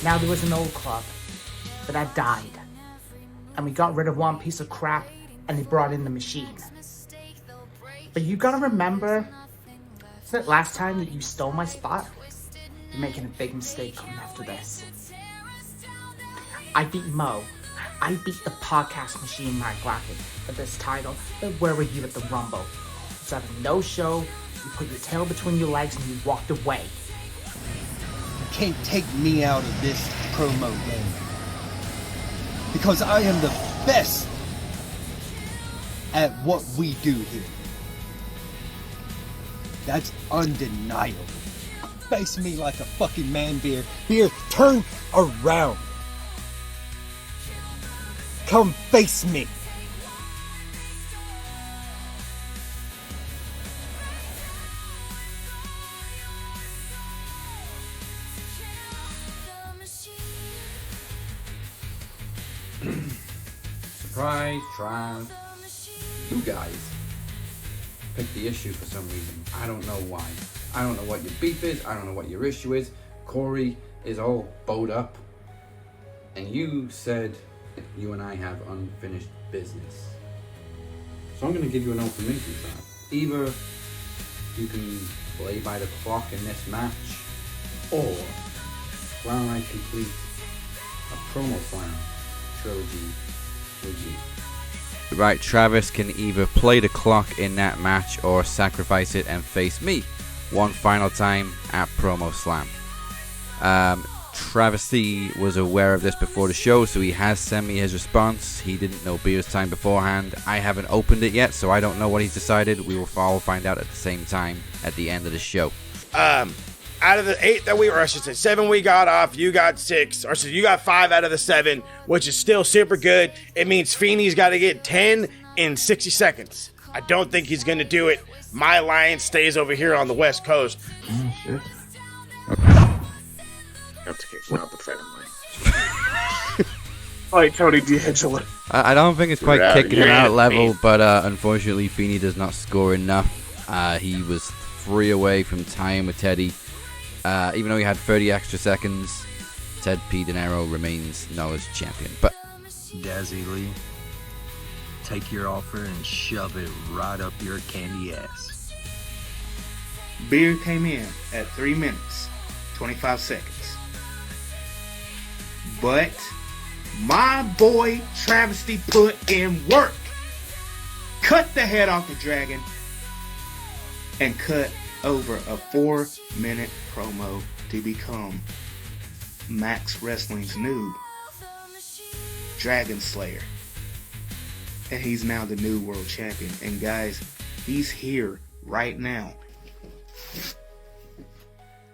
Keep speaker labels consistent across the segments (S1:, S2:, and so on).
S1: Now there was an old club, but that died. And we got rid of one piece of crap and they brought in the machine. But you gotta remember, isn't it last time that you stole my spot? You're making a big mistake coming after this. I beat Mo. I beat the podcast machine Mark Blackwood for this title, but where were you at the Rumble? It's at a no-show, you put your tail between your legs and you walked away.
S2: You can't take me out of this promo game. Because I am the best at what we do here. That's undeniable. Face me like a fucking man, Beer. Beer, turn around. Come face me.
S3: Surprise, Trav. You guys picked the issue for some reason. I don't know why. I don't know what your beef is. I don't know what your issue is. Corey is all bowed up. And you said you and I have unfinished business. So I'm going to give you an ultimatum, Trav. Either you can play by the clock in this match, or why don't I complete a promo slam trilogy with you? Right, Travis can either play the clock in that match or sacrifice it and face me one final time at Promo Slam. Travis C was aware of this before the show, so he has sent me his response. He didn't know Beer's time beforehand. I haven't opened it yet, so I don't know what he's decided. We will all find out at the same time at the end of the show.
S4: Out of the 8 that or I should say 7 we got off, you got 6, or so you got 5 out of the 7, which is still super good. It means Feeney's got to get 10 in 60 seconds. I don't think he's going to do it. My line stays over here on the West Coast.
S5: Oh, shit. Have to kick out the family. Like Tony D'Angelo.
S3: I don't think it's quite kicking him out level, but unfortunately Feeney does not score enough. He was 3 away from tying with Teddy. Even though he had 30 extra seconds, Ted P. Dinero remains Noah's champion. But
S2: Dazzy Lee, take your offer and shove it right up your candy ass.
S6: Beer came in at 3 minutes, 25 seconds. But my boy Travesty put in work. Cut the head off the dragon and cut over a 4-minute promo to become Max Wrestling's new Dragon Slayer. And he's now the new world champion. And guys, he's here right now.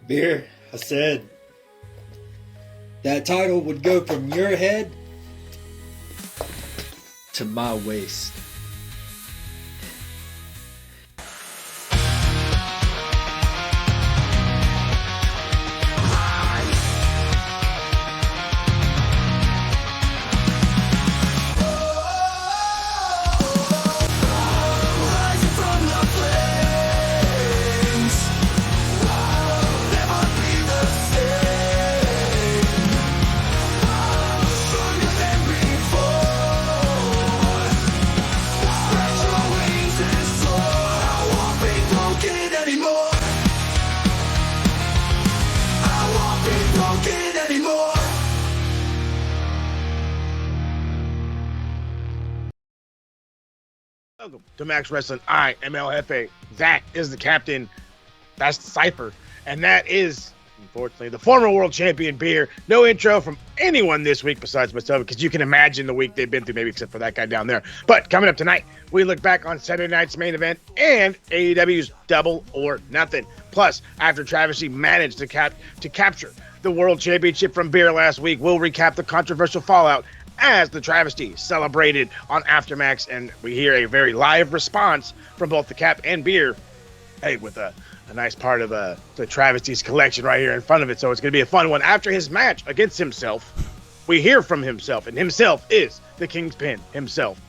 S2: Beer, I said that title would go from your head to my waist.
S4: Welcome to Max Wrestling. I am El Jefe. That is the captain. That's Cypher. And that is, unfortunately, the former world champion Beer. No intro from anyone this week besides myself, because you can imagine the week they've been through, maybe except for that guy down there. But coming up tonight, we look back on Saturday night's main event and AEW's Double or Nothing. Plus, after Travesty managed to capture the world championship from Beer last week, we'll recap the controversial fallout as the Travesty celebrated on Aftermax, and we hear a very live response from both the Cap and Beer, hey, with a nice part of the Travesty's collection right here in front of it, so it's going to be a fun one. After his match against himself, we hear from himself, and himself is the Kingpin himself.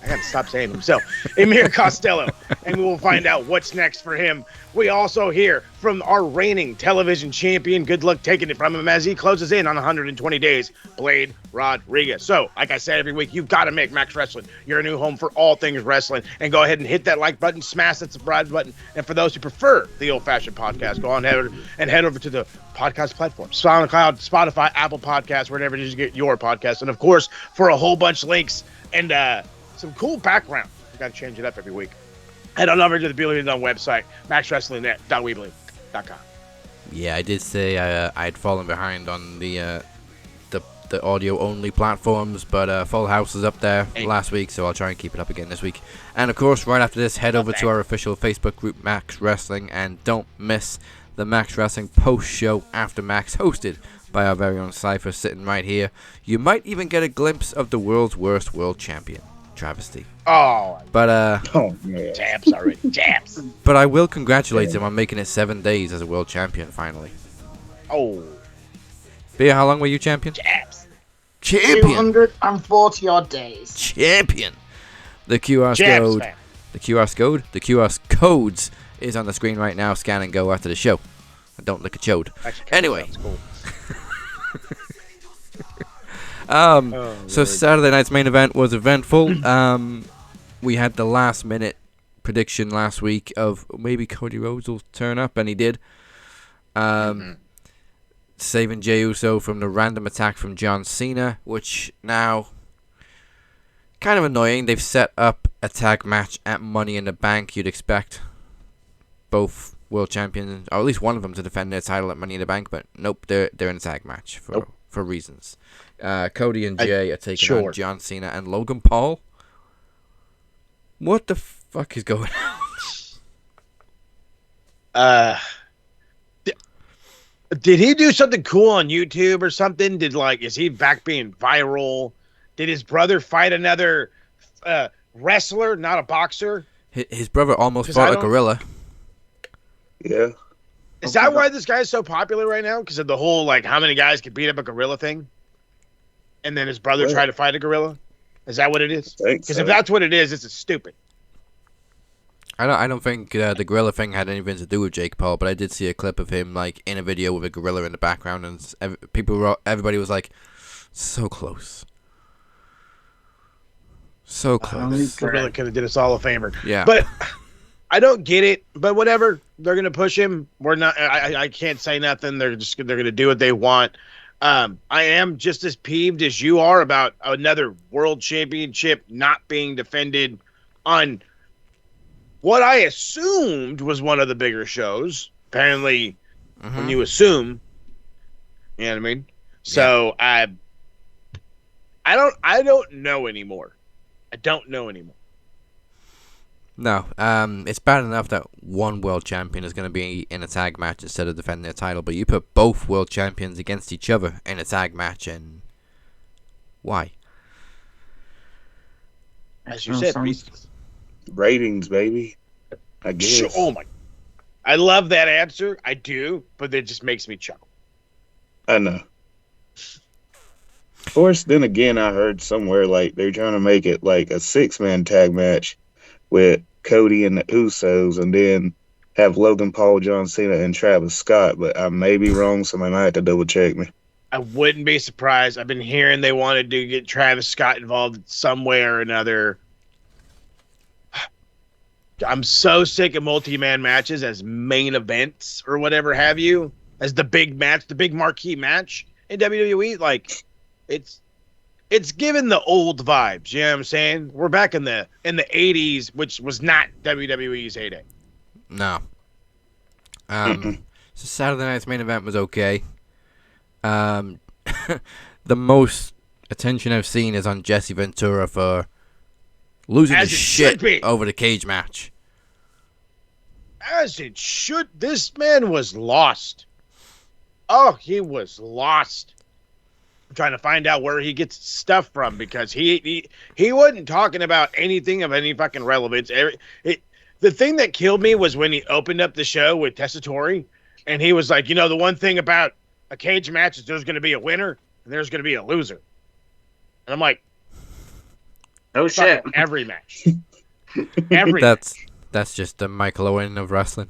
S4: I got to stop saying himself. Emir Costello and we will find out what's next for him. We also hear from our reigning television champion. Good luck taking it from him as he closes in on 120 days, Blade Rodriguez. So, like I said every week, you've got to make Max Wrestling your new home for all things wrestling. And go ahead and hit that like button, smash that subscribe button. And for those who prefer the old-fashioned podcast, go on and head over to the podcast platform, SoundCloud, Spotify, Apple Podcasts, wherever it is you get your podcast. And, of course, for a whole bunch of links and some cool background, we got to change it up every week. Head on over to the Believe Done website, maxwrestlingnet.weebly.com.
S7: Yeah, I did say I'd fallen behind on the audio only platforms, but Full House is up there last week, so I'll try and keep it up again this week. And of course, right after this, head over to our official Facebook group, Max Wrestling, and don't miss the Max Wrestling post show after Max, hosted by our very own Cypher, sitting right here. You might even get a glimpse of the world's worst world champion. Travesty.
S4: Oh,
S7: but
S4: jabs already, jabs.
S7: But I will congratulate him on making it 7 days as a world champion finally.
S4: Oh,
S7: Beer, how long were you champion?
S4: jabs.
S7: Champion.
S1: 240 odd days.
S7: Champion. The QR
S4: Jabs,
S7: code.
S4: man.
S7: The QR codes is on the screen right now. Scan and go after the show. Don't lick a chode. Anyway.
S4: Cool.
S7: So Saturday night's main event was eventful. We had the last minute prediction last week of maybe Cody Rhodes will turn up, and he did. Saving Jey Uso from the random attack from John Cena, which now kind of annoying. They've set up a tag match at Money in the Bank. You'd expect both world champions, or at least one of them, to defend their title at Money in the Bank, but nope, they're in a tag match for reasons. Cody and Jay are taking on John Cena and Logan Paul. What the fuck is going on?
S4: Did he do something cool on YouTube or something? Is he back being viral? Did his brother fight another wrestler, not a boxer?
S7: His brother almost fought a gorilla.
S5: Yeah.
S4: Is that why this guy is so popular right now? Because of the whole, how many guys could beat up a gorilla thing? And then his brother tried to fight a gorilla? Is that what it is? Because if that's what it is, it's stupid.
S7: I don't think the gorilla thing had anything to do with Jake Paul, but I did see a clip of him in a video with a gorilla in the background, and everybody was like, so close. So close.
S4: Gorilla could have did us all a favor.
S7: Yeah.
S4: But I don't get it, but whatever. They're going to push him. We're not. I can't say nothing. They're going to do what they want. I am just as peeved as you are about another world championship not being defended on what I assumed was one of the bigger shows. Apparently, when you assume, you know what I mean? So I don't know anymore. I don't know anymore.
S7: No, it's bad enough that one world champion is going to be in a tag match instead of defending their title, but you put both world champions against each other in a tag match, and why?
S4: As you said, reasons.
S5: Ratings, baby. I guess.
S4: Oh my! I love that answer. I do, but it just makes me chuckle.
S5: I know. Of course, then again, I heard somewhere they're trying to make it like a 6-man tag match with Cody and the Usos, and then have Logan Paul, John Cena, and Travis Scott. But I may be wrong. Somebody might have to double check me.
S4: I wouldn't be surprised. I've been hearing they wanted to get Travis Scott involved some way or another. I'm so sick of multi-man matches as main events or whatever have you, as the big match, the big marquee match in WWE. It's given the old vibes. You know what I'm saying? We're back in the 80s, which was not WWE's heyday.
S7: No. So Saturday night's main event was okay. The most attention I've seen is on Jesse Ventura for losing his shit over the cage match.
S4: As it should. This man was lost. Oh, he was lost. I'm trying to find out where he gets stuff from, because he wasn't talking about anything of any fucking relevance. The thing that killed me was when he opened up the show with Tessitore, and he was like, the one thing about a cage match is there's going to be a winner and there's going to be a loser. And I'm like,
S5: oh shit!
S4: Every match. Every
S7: That's That's just the Michael Owen of wrestling.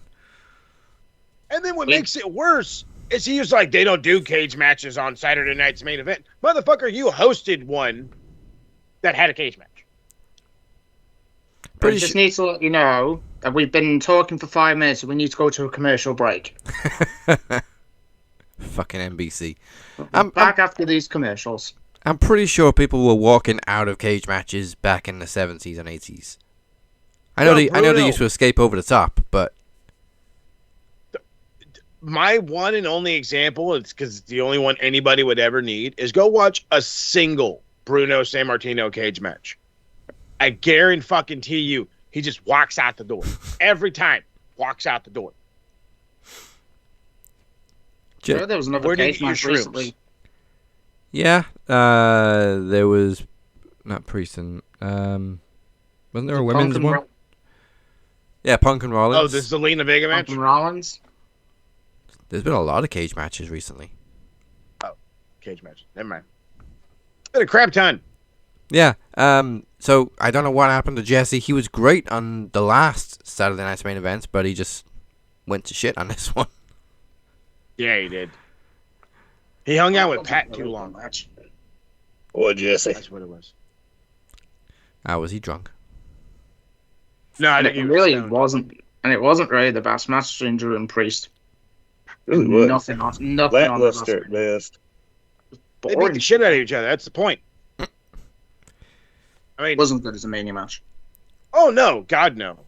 S4: And then what makes it worse is he was like, they don't do cage matches on Saturday night's main event. Motherfucker, you hosted one that had a cage match.
S1: We just need to let you know that we've been talking for 5 minutes and we need to go to a commercial break.
S7: Fucking NBC.
S1: Back after these commercials.
S7: I'm pretty sure people were walking out of cage matches back in the 70s and 80s. I know they used to escape over the top, but
S4: my one and only example, it's because it's the only one anybody would ever need, is go watch a single Bruno Sammartino cage match. I guarantee you, he just walks out the door. Every time, walks out the door.
S1: There was another
S4: Where did you
S1: cage
S4: get your
S1: match
S4: shrooms?
S1: recently.
S7: yeah, there was not Prieston. Wasn't there a women's one? Yeah, Punk and Rollins.
S4: Oh, the Zelina Vega match?
S1: Punk and Rollins.
S7: There's been a lot of cage matches recently.
S4: Oh, cage match. Never mind. Been a crap ton.
S7: Yeah. So I don't know what happened to Jesse. He was great on the last Saturday Night's Main Event, but he just went to shit on this one.
S4: Yeah, he did. He hung out with Pat too long.
S5: Or Jesse.
S4: That's what it was.
S7: Was he drunk?
S4: No, I
S1: And
S4: think
S1: it
S4: he
S1: really
S4: stoned.
S1: wasn't. And it wasn't really the best match between Drew and Priest.
S5: Really was.
S1: Nothing on the
S5: Lackluster at best.
S4: They beat
S1: boring.
S4: the shit out of each other. That's the point. I mean,
S1: It wasn't good as a Mania match.
S4: oh no, God no.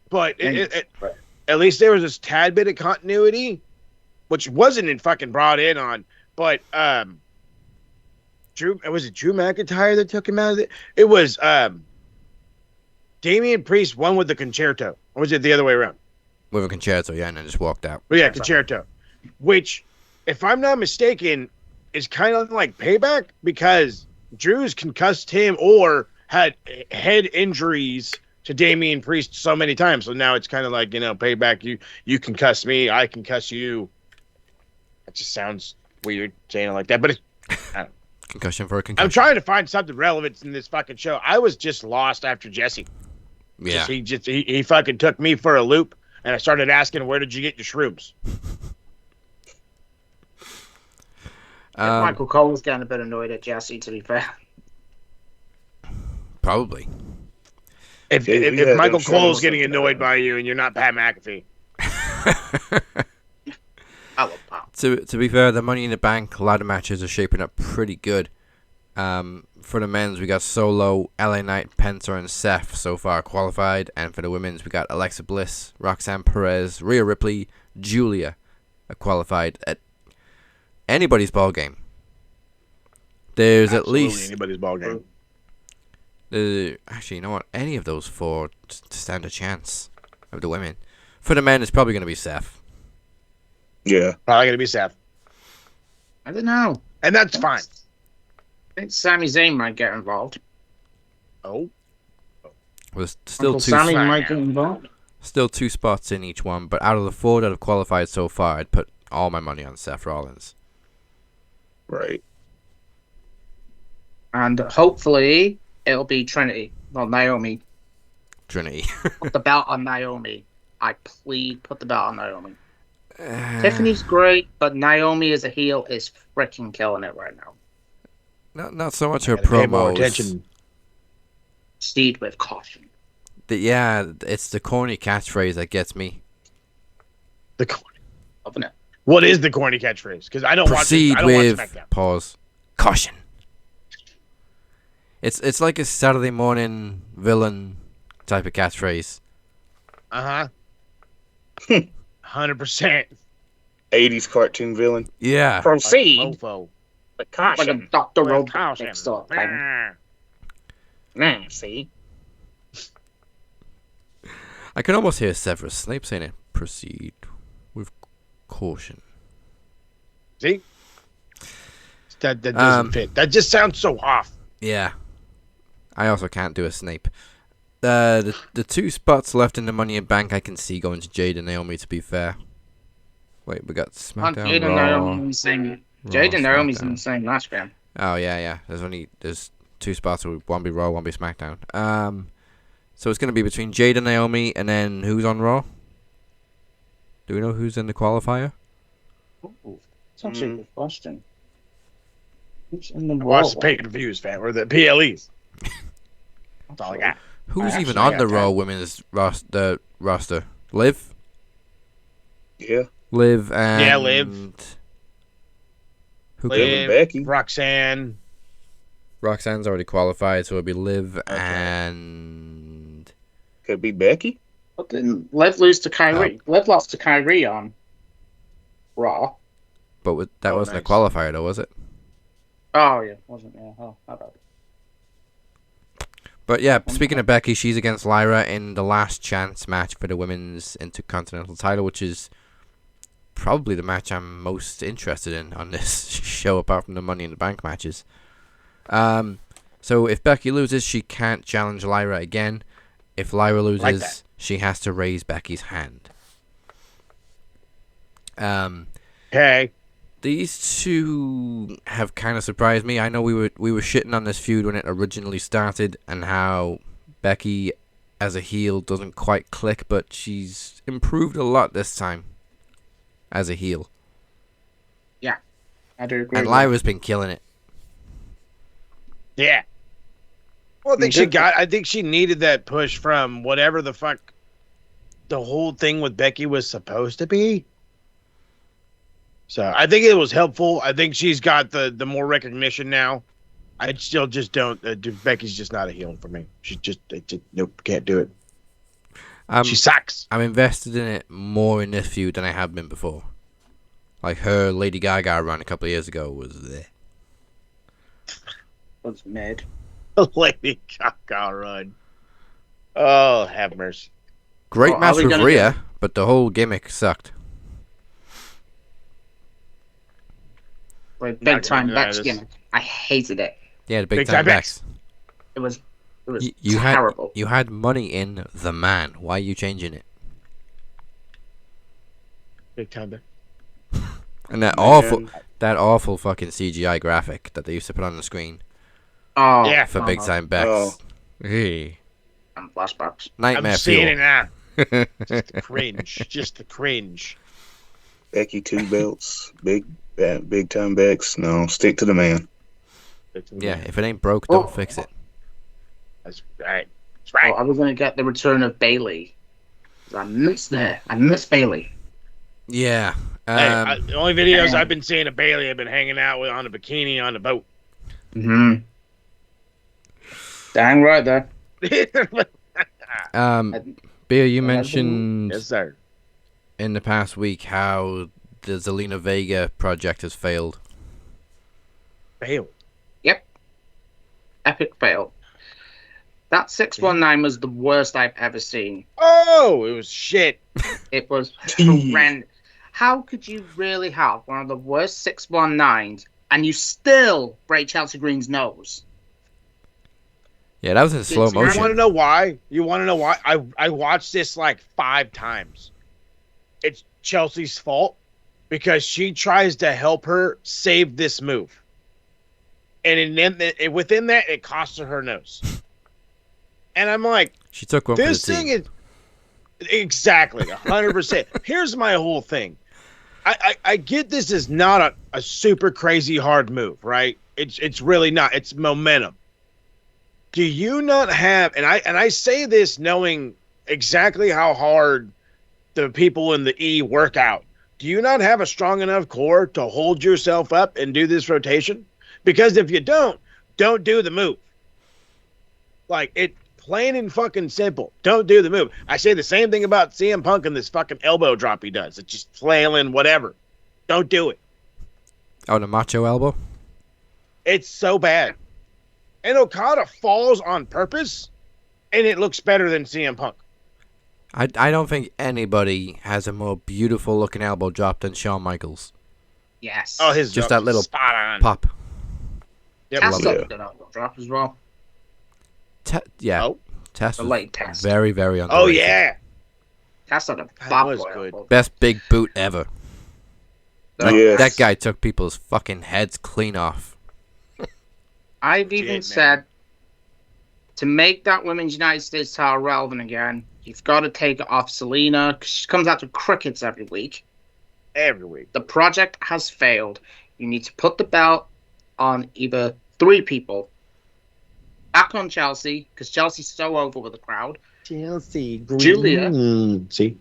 S4: But at least there was this tad bit of continuity, which wasn't fucking brought in on. But Drew McIntyre that took him out of it? It was Damian Priest won with the concerto. Or was it the other way around?
S7: With a concerto, yeah, and then just walked out.
S4: But yeah, concerto. Which, if I'm not mistaken, is kind of like payback because Drew's concussed him or had head injuries to Damian Priest so many times. So now it's kind of like, payback. You concuss me, I concuss you. That just sounds weird saying it like that, but it's,
S7: Concussion for a concussion.
S4: I'm trying to find something relevant in this fucking show. I was just lost after Jesse.
S7: Yeah.
S4: He fucking took me for a loop, and I started asking, where did you get your shrooms?
S1: Michael Cole was getting a bit annoyed at Jesse, to be fair.
S7: Probably.
S4: If Michael Cole's getting annoyed by you and you're not Pat McAfee.
S1: I love Pat.
S7: To be fair, the Money in the Bank ladder matches are shaping up pretty good. For the men's, we got Solo, LA Knight, Penta, and Seth so far qualified. And for the women's, we got Alexa Bliss, Roxanne Perez, Rhea Ripley, Julia qualified at anybody's ball game. There's
S4: Absolutely
S7: at least
S4: anybody's ball game.
S7: actually, you know what? Any of those four to stand a chance of the women. For the men, it's probably going to be Seth.
S5: Yeah.
S4: Probably gonna be Seth,
S1: I don't know.
S4: and that's fine.
S1: I think Sami Zayn might get involved.
S4: Oh,
S7: There's still
S1: Uncle Sammy
S4: Smack.
S1: might get involved.
S7: Still 2 spots in each one, but out of the 4 that have qualified so far, I'd put all my money on Seth Rollins.
S5: Right.
S1: And hopefully it'll be Trinity. Well, Naomi.
S7: Trinity.
S1: Put the belt on Naomi. I plead, put the belt on Naomi. Tiffany's great, but Naomi as a heel is freaking killing it right now.
S7: Not so much her
S4: pay more
S7: promos.
S4: attention.
S1: Proceed with caution.
S7: Yeah, it's the corny catchphrase that gets me.
S1: Loving it.
S4: What is the corny catchphrase? Because I don't
S7: Proceed
S4: watch. I don't
S7: with
S4: watch SmackDown.
S7: pause. Caution. It's like a Saturday morning villain type of catchphrase.
S4: 100%.
S5: 80s cartoon villain.
S7: Yeah.
S1: Proceed
S4: Mofo.
S1: like
S5: With
S1: a
S5: caution.
S1: Dr.
S4: With
S1: Robot
S4: caution.
S1: next door thing. See?
S7: I can almost hear Severus Snape saying it. Proceed with caution.
S4: See? That doesn't fit. That just sounds so off.
S7: Yeah. I also can't do a Snape. The 2 spots left in the Money in Bank I can see going to Jade and Naomi, to be fair. Wait, we got
S1: Aren't
S7: SmackDown,
S1: Jade and
S7: Raw.
S1: Naomi in the same... Jade and Naomi's in the same match, man.
S7: Oh, yeah. There's 2 spots, one be Raw, one be SmackDown. So it's going to be between Jade and Naomi, and then who's on Raw? Do we know who's in the qualifier?
S1: Ooh, that's actually a good question. Who's in the
S4: I watched the
S1: Raw?
S4: pay-per-views, fam, or the PLEs. That's all I got.
S7: Who's
S1: I
S7: even
S1: actually
S7: on
S1: got
S7: the
S1: that.
S7: Raw women's roster? Liv?
S5: Yeah.
S7: Liv and...
S4: Yeah, Liv.
S7: Who
S5: Liv
S7: could...
S5: and Becky.
S4: Roxanne.
S7: Roxanne's already qualified, so it'll be Liv and...
S5: Could be Becky.
S1: But then Liv lose to Kyrie. Liv lost to Kyrie on Raw.
S7: But that
S4: Oh,
S7: wasn't
S4: nice.
S7: a qualifier, though, was it?
S1: Oh, yeah. Wasn't, yeah. Oh, how about it?
S7: But yeah, speaking of Becky, she's against Lyra in the last chance match for the women's intercontinental title, which is probably the match I'm most interested in on this show, apart from the Money in the Bank matches. So if Becky loses, she can't challenge Lyra again. If Lyra loses,
S4: that.
S7: she has to raise Becky's hand.
S4: Okay.
S7: These two have kind of surprised me. I know we were shitting on this feud when it originally started, and how Becky as a heel doesn't quite click, but she's improved a lot this time as a heel.
S1: Yeah. I do agree.
S7: And
S1: with
S7: Lyra's been killing it.
S4: Yeah. Well, I think she needed that push from whatever the fuck the whole thing with Becky was supposed to be. So I think it was helpful. I think she's got the more recognition now. I still just don't. Becky's just not a heel for me. She's just nope, can't do it. She sucks.
S7: I'm invested in it more in this feud than I have been before. Like her Lady Gaga run a couple of years ago was there.
S1: Was mid.
S4: Lady Gaga run. Oh, have mercy.
S7: Great
S1: Are
S7: match
S1: we
S7: with
S1: gonna
S7: Rhea, but the whole gimmick sucked.
S1: Like
S4: Not
S1: big time
S4: gonna deny
S1: Bex
S4: this.
S1: gimmick. I hated it.
S7: Yeah, the big,
S4: Big
S7: time
S4: time
S7: Bex.
S1: It was
S7: You
S1: terrible.
S7: you had money in the man. Why are you changing it?
S4: Big time.
S7: And that awful fucking CGI graphic that they used to put on the screen
S1: Oh,
S4: Yeah.
S7: for
S1: no,
S7: big
S1: no.
S7: time Bex.
S5: Oh.
S7: Hey.
S1: And flashbacks.
S7: Nightmare
S4: I'm seeing it
S7: fuel.
S4: now. Just the cringe. Just the cringe.
S5: Becky 2 belts. Big time Bex. No, stick to the man.
S7: Yeah, if it ain't broke, don't
S1: Oh.
S7: fix it.
S4: That's right. That's right.
S1: Oh, I was going to get the return of Bailey. I miss Bailey.
S7: Yeah.
S4: The only videos I've been seeing of Bailey, I've been hanging out with on a bikini on the boat.
S1: Mm-hmm. Dang right there.
S7: Beer, you mentioned
S4: Yes, sir.
S7: in the past week how the Zelina Vega project has failed.
S4: Fail.
S1: Yep. Epic fail. That 619 was the worst I've ever seen.
S4: Oh, it was shit.
S1: It was horrendous. How could you really have one of the worst 619s and you still break Chelsea Green's nose?
S7: Yeah, that was in slow
S1: You
S4: You want to
S7: motion.
S4: know why? You want to know why? I watched this like 5 times. It's Chelsea's fault because she tries to help her save this move. And within that, it costs her nose. And I'm like,
S7: She took one for
S4: this
S7: the
S4: thing
S7: team.
S4: is exactly 100%. Here's my whole thing. I get this is not a super crazy hard move, right? It's really not. It's momentum. Do you not have? And I say this knowing exactly how hard the people in the E work out. Do you not have a strong enough core to hold yourself up and do this rotation? Because if you don't do the move. Like it. Plain and fucking simple. Don't do the move. I say the same thing about CM Punk and this fucking elbow drop he does. It's just flailing, whatever. Don't do it.
S7: Oh, the macho elbow?
S4: It's so bad. And Okada falls on purpose, and it looks better than CM Punk.
S7: I don't think anybody has a more beautiful looking elbow drop than Shawn Michaels.
S1: Yes.
S4: Oh, his
S7: Just
S4: drop
S7: that little
S4: is spot on.
S7: Pop.
S4: Yep.
S1: Test
S5: love
S1: did elbow drop as well.
S7: Yeah.
S4: Oh.
S7: Test
S1: The
S7: was
S1: late test.
S7: very, very underrated.
S4: Oh yeah.
S1: Test had a
S4: That
S1: bad
S4: was
S1: boy
S4: good.
S1: elbow.
S7: Best big boot ever.
S5: Yes.
S7: That guy took people's fucking heads clean off.
S1: I've even
S4: man.
S1: said To make that Women's United States title relevant again, you've got to take it off Selena, because she comes out to crickets every week.
S4: Every week.
S1: The project has failed. You need to put the belt on either 3 people. Back on Chelsea, because Chelsea's so over with the crowd.
S4: Chelsea.
S1: Julia.
S2: See?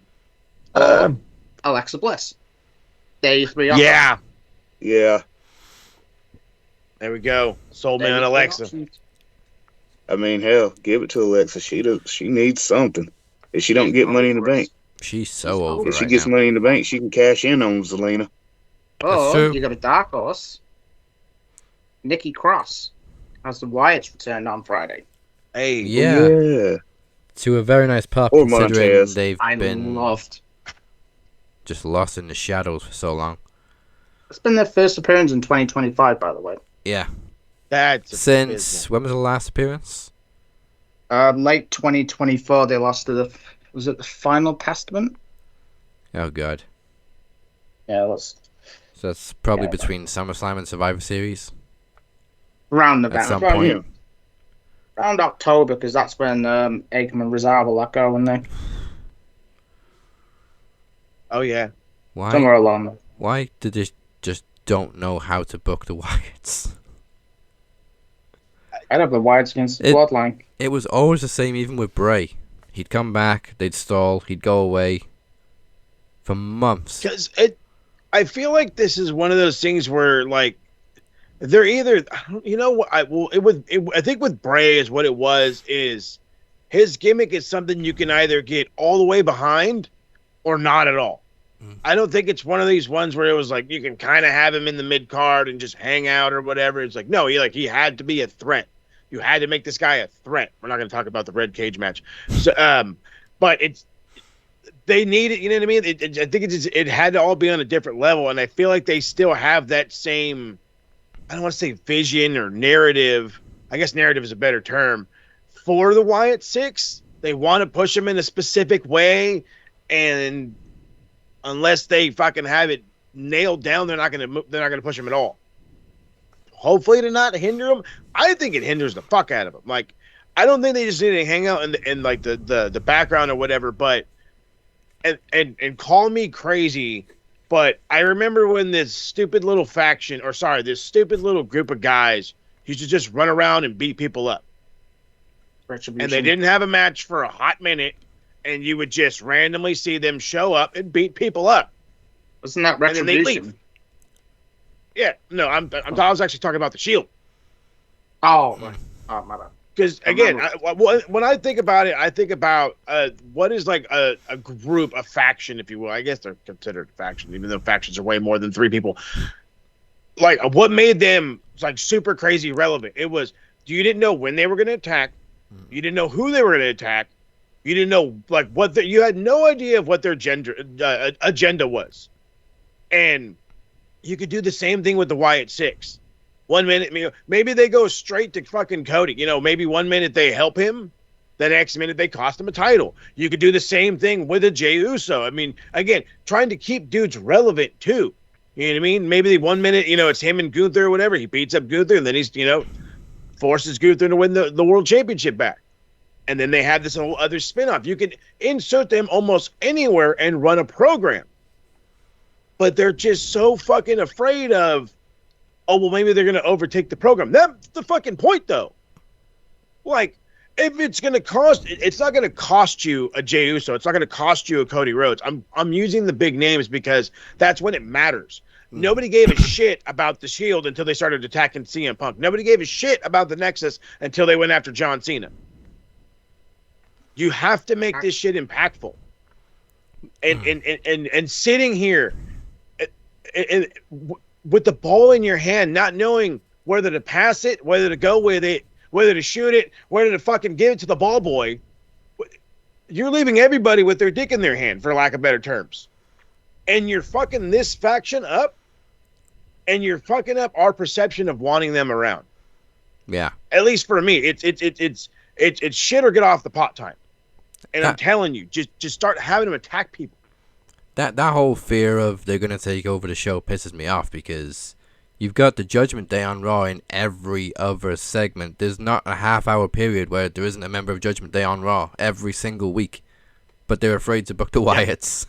S1: Or Alexa Bliss. There you 3 options.
S4: Yeah.
S5: Yeah.
S4: There we go. Sold me
S1: There
S4: on
S1: you 3
S4: Alexa.
S1: options.
S5: I mean, hell, give it to Alexa. She needs something. If she don't get Money in the Bank,
S7: She's so over
S5: if she
S7: right
S5: gets
S7: now.
S5: Money in the Bank, she can cash in on Zelina.
S1: Or
S7: true.
S1: you got a dark horse. Nikki Cross has the Wyatts returned on Friday.
S4: Hey.
S7: Yeah,
S5: Yeah.
S7: to a very nice pop,
S5: Or
S7: considering
S5: Montez.
S7: they've
S1: I
S7: been
S1: loved.
S7: just lost in the shadows for so long.
S1: It's been their first appearance in 2025, by the way.
S7: Yeah.
S4: That's
S7: Since when was the last appearance?
S1: Late 2024, they lost to was it the Final Testament?
S7: Oh god.
S1: Yeah, it was
S7: So that's probably
S1: Yeah.
S7: between SummerSlam and Survivor Series.
S1: around
S7: At
S1: November.
S7: some
S1: Around,
S7: point.
S1: around October, because that's when Aikman and Rizal let go, and they
S4: Oh, yeah.
S7: Why?
S1: somewhere along.
S7: Why did they just don't know how to book the Wyatts?
S1: I'd have the Wyatts against the
S7: It-
S1: Bloodline.
S7: It was always the same, even with Bray. He'd come back, they'd stall, he'd go away for months.
S4: Because I feel like this is one of those things where, like, they're either, you know what, I think with Bray is what it was, is his gimmick is something you can either get all the way behind or not at all. I don't think it's one of these ones where it was like you can kind of have him in the mid card and just hang out or whatever. It's like, no, he had to be a threat. You had to make this guy a threat. We're not going to talk about the red cage match. So, but they need it. You know what I mean? I think it had to all be on a different level, and I feel like they still have that same. I don't want to say vision or narrative. I guess narrative is a better term for the Wyatt Six. They want to push them in a specific way, and unless they fucking have it nailed down, they're not gonna push them at all. Hopefully to not hinder them. I think it hinders the fuck out of them. Like, I don't think they just need to hang out in like the background or whatever. But and call me crazy, but I remember when this stupid little this stupid little group of guys used to just run around and beat people up, and they didn't have a match for a hot minute, and you would just randomly see them show up and beat people up.
S1: Wasn't that
S4: And then they
S1: Retribution?
S4: leave. Yeah, no, I was actually talking about the Shield.
S1: Oh, right. Oh, my bad.
S4: Because again, when I think about it, I think about what is like a group, a faction, if you will. I guess they're considered a faction, even though factions are way more than 3 people. Like, what made them like super crazy relevant? It was you didn't know when they were going to attack, you didn't know who they were going to attack, you didn't know like you had no idea of what their agenda was, and you could do the same thing with the Wyatt Six. 1 minute, maybe they go straight to fucking Cody. Maybe 1 minute they help him, the next minute they cost him a title. You could do the same thing with a Jey Uso. I mean, again, trying to keep dudes relevant too. You know what I mean? Maybe 1 minute, it's him and Gunther or whatever. He beats up Gunther, and then he's, forces Gunther to win the world championship back. And then they have this whole other spinoff. You can insert them almost anywhere and run a program. But they're just so fucking afraid of, oh, well, maybe they're going to overtake the program. That's the fucking point, though. Like, if it's going to cost, it's not going to cost you a Jey Uso. It's not going to cost you a Cody Rhodes. I'm using the big names because that's when it matters. Nobody gave a shit about the Shield until they started attacking CM Punk. Nobody gave a shit about the Nexus until they went after John Cena. You have to make this shit impactful. And sitting here and with the ball in your hand, not knowing whether to pass it, whether to go with it, whether to shoot it, whether to fucking give it to the ball boy, you're leaving everybody with their dick in their hand, for lack of better terms. And you're fucking this faction up, and you're fucking up our perception of wanting them around.
S7: Yeah.
S4: At least for me, it's shit or get off the pot time. And I'm telling you, just start having them attack people.
S7: That whole fear of they're gonna take over the show pisses me off because You've got the Judgment Day on Raw in every other segment. There's not a half-hour period where there isn't a member of Judgment Day on Raw every single week. But they're afraid to book the Wyatts.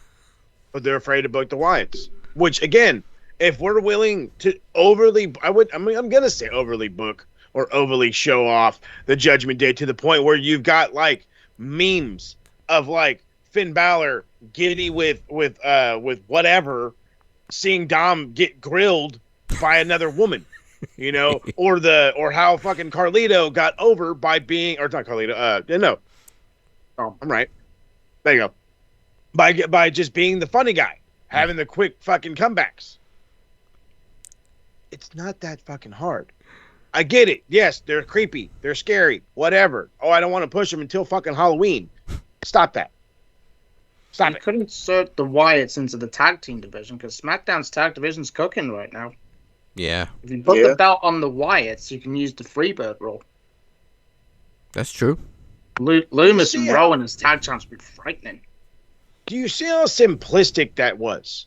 S4: But they're afraid to book the Wyatts. Which, again, if we're willing to overly, I'm gonna say overly book or overly show off the Judgment Day to the point where you've got like memes of like Finn Balor giddy with whatever, seeing Dom get grilled by another woman, you know, or how fucking Carlito got over by being, or not Carlito, no, oh, I'm right, there you go, by just being the funny guy, having the quick fucking comebacks. It's not that fucking hard. I get it. Yes, they're creepy, they're scary, whatever. Oh, I don't want to push them until fucking Halloween. Stop that. Stop
S1: You
S4: it.
S1: couldn't insert the Wyatts into the tag team division because SmackDown's tag division's cooking right now.
S7: Yeah,
S1: If you put the belt on the Wyatts, you can use the Freebird rule.
S7: that's true.
S1: Loomis and
S4: See
S1: Rowan as tag champs would be frightening.
S4: Do you see how simplistic that was?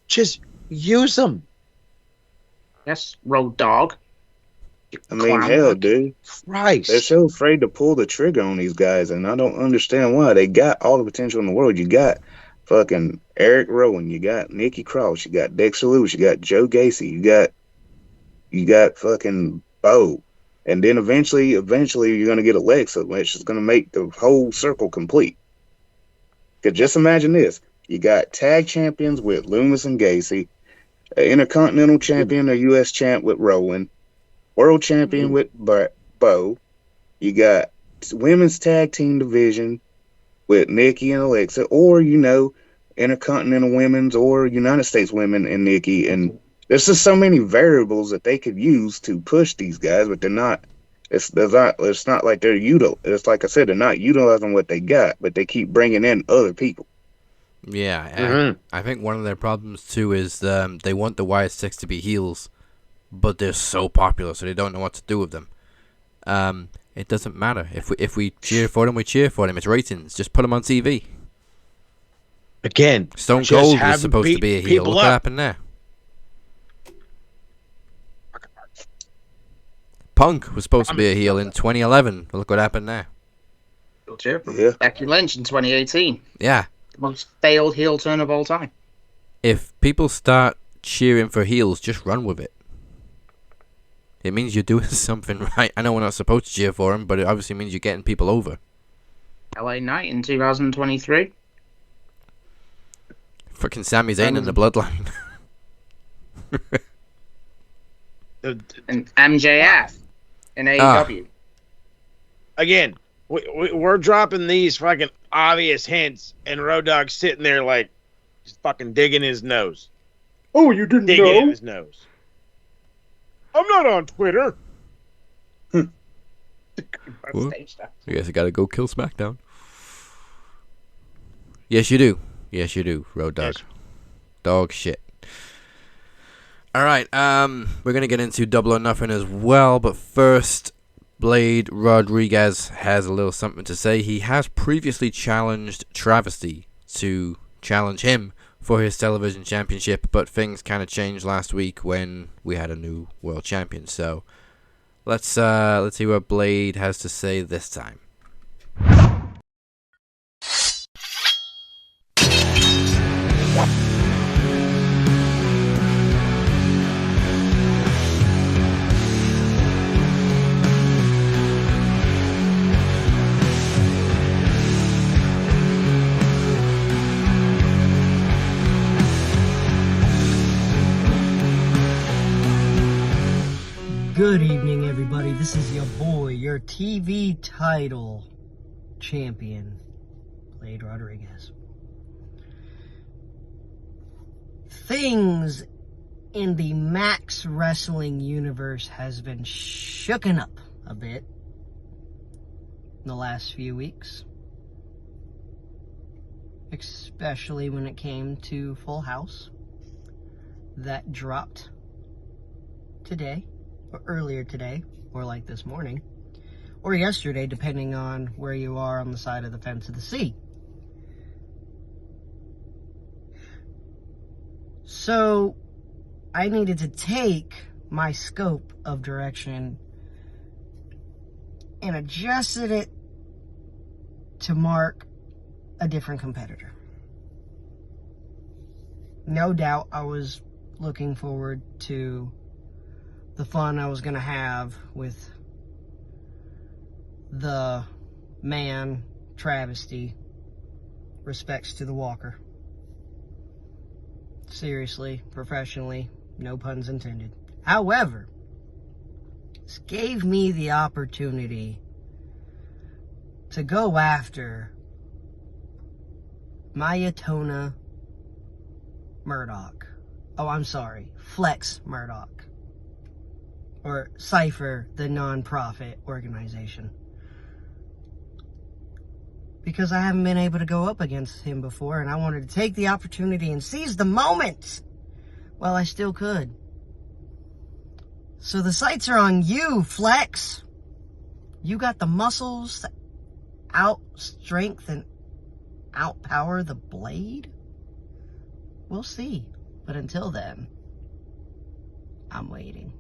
S4: Just use them.
S1: Yes, Road Dog.
S5: I mean, hell, dude.
S4: Christ.
S5: They're so afraid to pull the trigger on these guys, and I don't understand why. They got all the potential in the world. You got fucking Eric Rowan, you got Nikki Cross, you got Dexter Lewis, you got Joe Gacy, you got fucking Bo, and then eventually you're gonna get Alexa, which is gonna make the whole circle complete. Cause just imagine this: you got tag champions with Loomis and Gacy, an Intercontinental Champion or U.S. Champ with Rowan, World Champion with Bo. You got Women's Tag Team Division with Nikki and Alexa, or, you know, Intercontinental Women's or United States Women and Nikki. And there's just so many variables that they could use to push these guys, but they're not. It's not like it's like I said, they're not utilizing what they got, but they keep bringing in other people.
S7: Yeah, I think one of their problems too is they want the Wyatt Six to be heels, but they're so popular, so they don't know what to do with them. It doesn't matter if we cheer for them, we cheer for them. It's ratings. Just put them on TV.
S4: Again,
S7: Stone
S4: just
S7: Cold
S4: have
S7: was supposed to be a
S4: beat
S7: heel.
S4: people
S7: Look what
S4: up.
S7: happened there. Punk was supposed to be a heel in 2011. Look what happened there.
S5: Yeah.
S1: Becky Lynch in 2018.
S7: Yeah.
S1: The most failed heel turn of all time.
S7: If people start cheering for heels, just run with it. It means you're doing something right. I know we're not supposed to cheer for them, but it obviously means you're getting people over.
S1: LA Knight in 2023.
S7: Fucking Sami Zayn in the Bloodline.
S1: And MJF in AEW.
S4: Again, we're dropping these fucking obvious hints, and Road Dogg's sitting there like just fucking digging his nose.
S1: Oh, you didn't
S4: Digging his nose. I'm not on Twitter.
S7: Well, I guess I gotta go kill SmackDown. Yes, you do. Yes, you do, Road Dogg.
S4: Yes.
S7: Dog shit. Alright, we're gonna get into Double or Nothing as well, but first, Blade Rodriguez has a little something to say. He has previously challenged Travesty to challenge him for his television championship, but things kind of changed last week when we had a new world champion. So let's see what Blade has to say this time.
S8: Good evening, everybody. This is your boy, your TV title champion, Blade Rodriguez. Things in the Max Wrestling universe has been shooken up a bit in the last few weeks, especially when it came to Full House that dropped today. Or earlier today, or like this morning, or yesterday, depending on where you are on the side of the fence of the sea. So, I needed to take my scope of direction and adjusted it to mark a different competitor. No doubt I was looking forward to the fun I was going to have with the man travesty. Respects to the walker. Seriously, professionally, no puns intended. However, this gave me the opportunity to go after Mayatona Murdoch. Oh, I'm sorry, Flex Murdoch. Or Cypher, the non-profit organization. Because I haven't been able to go up against him before, and I wanted to take the opportunity and seize the moment while I still could. So the sights are on you, Flex. You got the muscles to out-strength and outpower the Blade? We'll see. But until then, I'm waiting.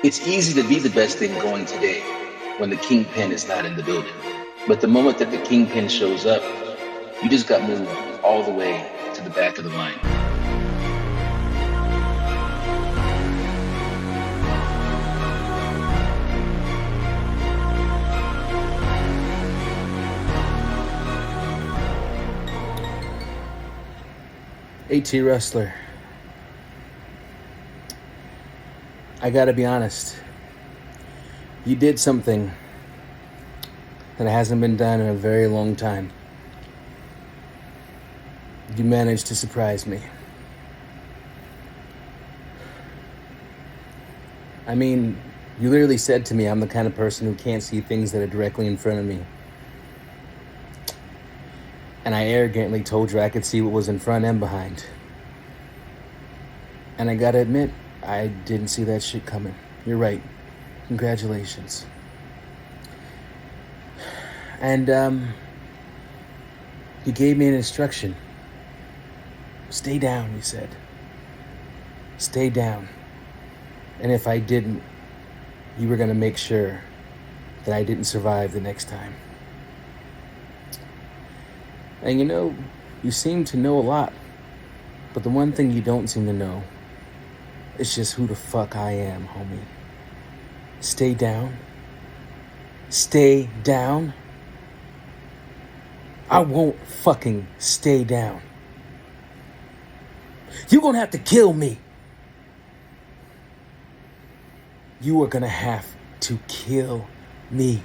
S9: It's easy to be the best thing going today when the Kingpin is not in the building. But the moment that the Kingpin shows up, you just got moved all the way to the back of the line.
S10: AT Rustlar. I gotta be honest. You did something that hasn't been done in a very long time. You managed to surprise me. I mean, you literally said to me I'm the kind of person who can't see things that are directly in front of me. And I arrogantly told you I could see what was in front and behind. And I gotta admit, I didn't see that shit coming. You're right. Congratulations. And, you gave me an instruction. Stay down, you said. Stay down. And if I didn't, you were gonna make sure that I didn't survive the next time. And you know, you seem to know a lot, but the one thing you don't seem to know is just who the fuck I am, homie. Stay down. Stay down. I won't fucking stay down. You're gonna have to kill me. You are gonna have to kill me.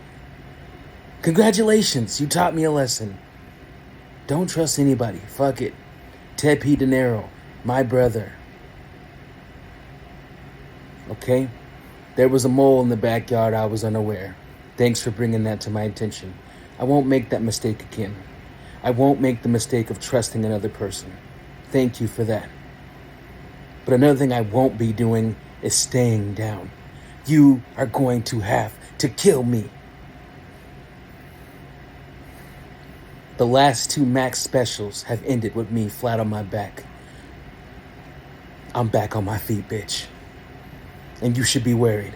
S10: Congratulations, you taught me a lesson. Don't trust anybody. Fuck it. Ted P. Dinero, my brother. Okay? There was a mole in the backyard. I was unaware. Thanks for bringing that to my attention. I won't make that mistake again. I won't make the mistake of trusting another person. Thank you for that. But another thing I won't be doing is staying down. You are going to have to kill me. The last 2 max specials have ended with me flat on my back. I'm back on my feet, bitch. And you should be worried.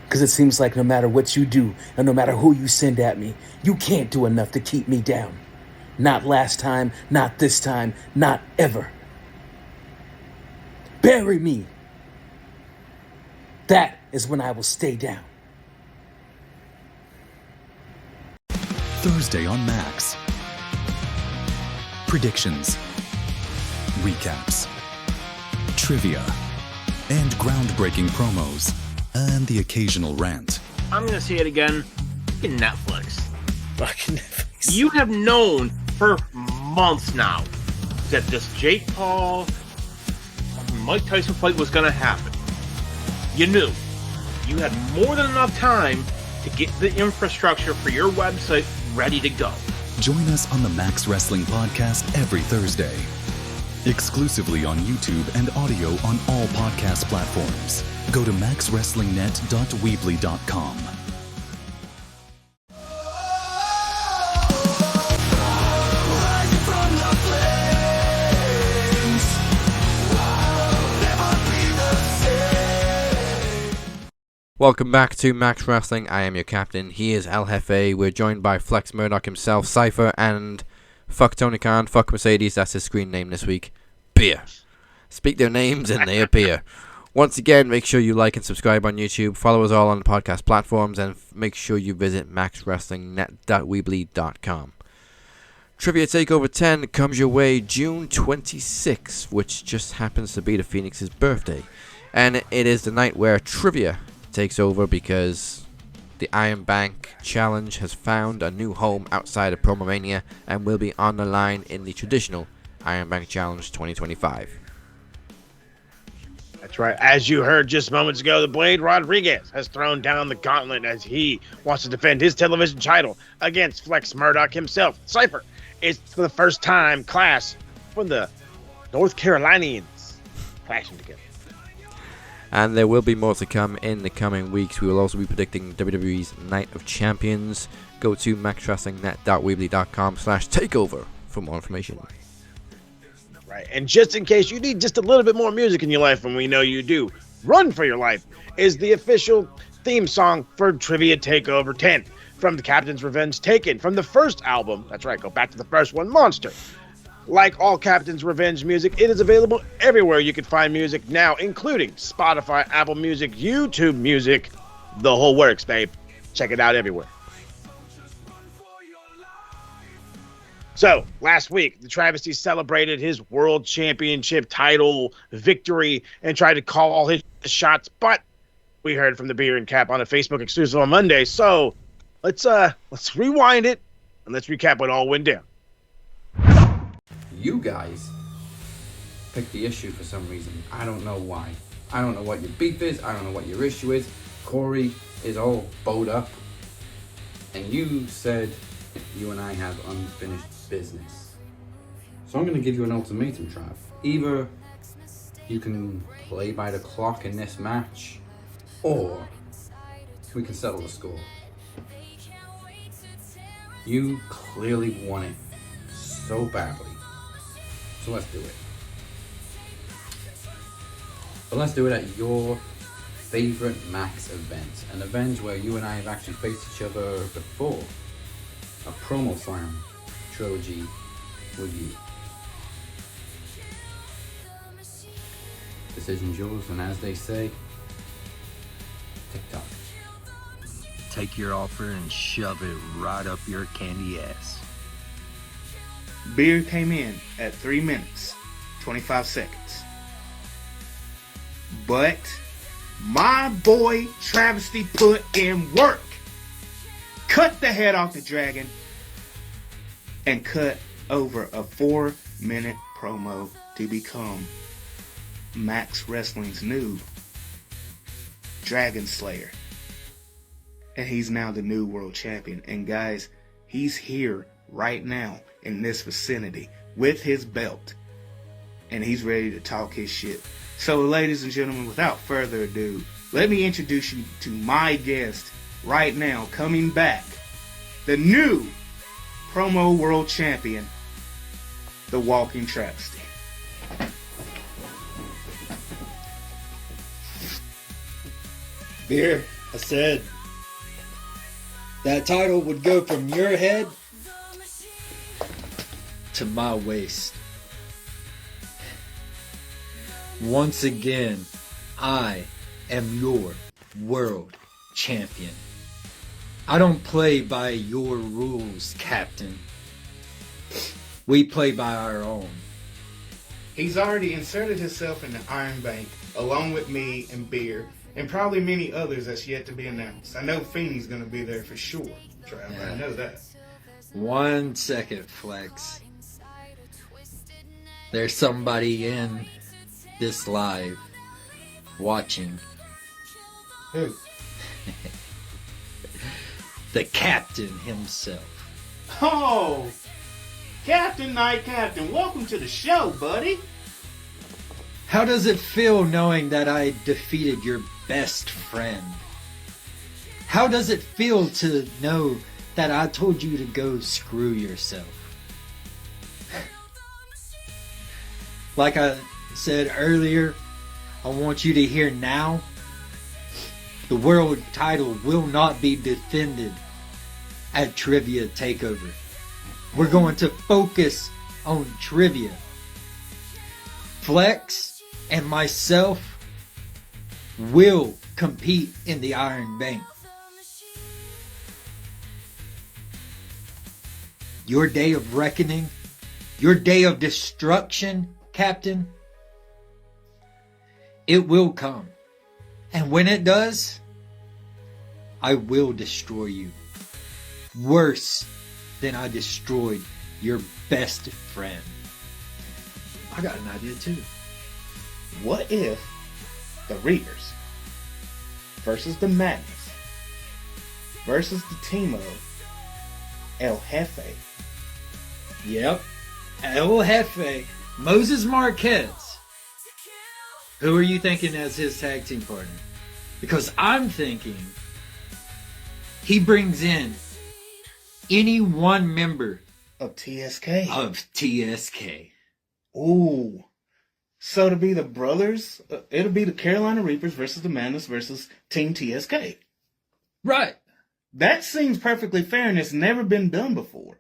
S10: Because it seems like no matter what you do, and no matter who you send at me, you can't do enough to keep me down. Not last time, not this time, not ever. Bury me. That is when I will stay down.
S11: Thursday on Max. Predictions, recaps, trivia, and groundbreaking promos, and the occasional rant.
S12: I'm going to say it again. Fucking Netflix.
S13: Fucking Netflix.
S12: You have known for months now that this Jake Paul, Mike Tyson fight was going to happen. You knew. You had more than enough time to get the infrastructure for your website ready to go.
S11: Join us on the Max Wrestling Podcast every Thursday. Exclusively on YouTube and audio on all podcast platforms. Go to maxwrestlingnet.weebly.com.
S7: Welcome back to Max Wrestling. I am your captain. He is El Jefe. We're joined by Flex Murdoch himself, Cypher, and fuck Tony Khan, fuck Mercedes. That's his screen name this week. Beer. Speak their names and they appear. Once again, make sure you like and subscribe on YouTube. Follow us all on the podcast platforms, and make sure you visit maxwrestlingnet.weebly.com. Trivia Takeover 10 comes your way June 26th, which just happens to be the Phoenix's birthday. And it is the night where trivia takes over because the Iron Bank Challenge has found a new home outside of Promomania and will be on the line in the traditional Iron Bank Challenge 2025.
S4: That's right. As you heard just moments ago, the Blade Rodriguez has thrown down the gauntlet as he wants to defend his television title against Flex Murdoch himself. Cypher, it's for the first time class for the North Carolinians clashing together.
S7: And there will be more to come in the coming weeks. We will also be predicting WWE's Night of Champions. Go to maxwrestlingnet.weebly.com/takeover for more information.
S4: Right. And just in case you need just a little bit more music in your life, and we know you do, Run for Your Life is the official theme song for Trivia Takeover 10 from the Captain's Revenge Taken from the first album. That's right, go back to the first one, Monster. Like all Captain's Revenge music, it is available everywhere you can find music now, including Spotify, Apple Music, YouTube Music, the whole works, babe. Check it out everywhere. So, last week, the Travesty celebrated his World Championship title victory and tried to call all his shots, but we heard from the Beer and Cap on a Facebook exclusive on Monday, so let's rewind it and let's recap what all went down.
S3: You guys picked the issue for some reason. I don't know why. I don't know what your beef is. I don't know what your issue is. Corey is all bowed up. And you said you and I have unfinished business. So I'm going to give you an ultimatum, Trav. Either you can play by the clock in this match, or we can settle the score. You clearly want it so badly. So let's do it. But let's do it at your favorite Max event. An event where you and I have actually faced each other before. A promo slam trilogy with you. Decision's yours, and as they say, tick-tock.
S2: Take your offer and shove it right up your candy ass.
S6: Beer came in at 3 minutes, 25 seconds. But my boy Travesty put in work. Cut the head off the dragon and cut over a 4-minute promo to become Max Wrestling's new Dragon Slayer. And he's now the new world champion. And guys, he's here right now in this vicinity with his belt, and he's ready to talk his shit. So ladies and gentlemen, without further ado, let me introduce you to my guest right now, coming back, the new promo world champion, the Walking Travesty.
S14: Beer, I said that title would go from your head to my waist. Once again, I am your world champion. I don't play by your rules, Captain. We play by our own.
S6: He's already inserted himself in the Iron Bank, along with me and Beer, and probably many others that's yet to be announced. I know Feeney's going to be there for sure, Trav. Yeah. I know that.
S14: 1 second, Flex. There's somebody in this live watching.
S6: Who?
S14: The Captain himself.
S6: Oh! Captain Knight Captain, welcome to the show, buddy.
S14: How does it feel knowing that I defeated your best friend? How does it feel to know that I told you to go screw yourself? Like I said earlier, I want you to hear now, the world title will not be defended at Trivia Takeover. We're going to focus on trivia. Flex and myself will compete in the Iron Bank. Your day of reckoning, your day of destruction, Captain, it will come. And when it does, I will destroy you. Worse than I destroyed your best friend. I got an idea too.
S6: What if the Reapers versus the Madness versus the team of El Jefe?
S14: Yep. El Jefe, Moses Marquez. Who are you thinking as his tag team partner? Because I'm thinking he brings in any one member
S6: of TSK. Ooh. So to be the brothers, it'll be the Carolina Reapers versus the Madness versus Team TSK.
S14: Right.
S6: That seems perfectly fair and it's never been done before.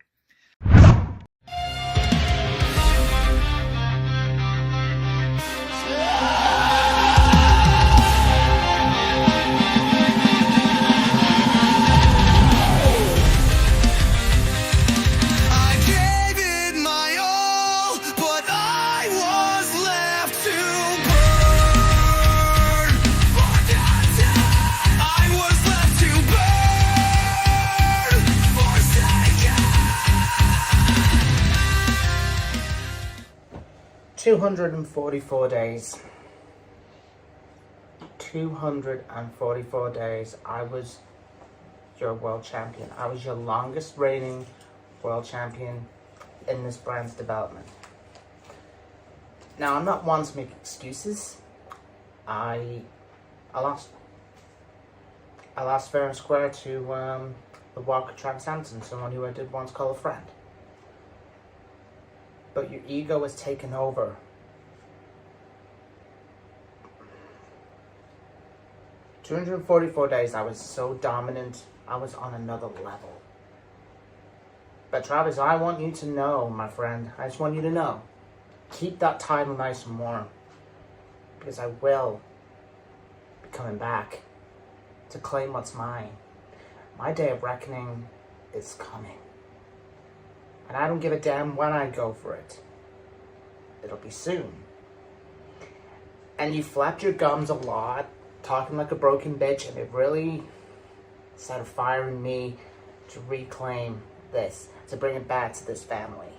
S1: $244 days. 244 days. I was your world champion. I was your longest reigning world champion in this brand's development. Now, I'm not one to make excuses. I lost. I lost fair and square to the Walker Travis Anderson, someone who I did once call a friend. But your ego has taken over. 244 days, I was so dominant, I was on another level. But Travis, I want you to know, my friend, I just want you to know, keep that title nice and warm. Because I will be coming back to claim what's mine. My day of reckoning is coming. And I don't give a damn when I go for it. It'll be soon. And you flapped your gums a lot, talking like a broken bitch, and it really started firing me to reclaim this, to bring it back to this family.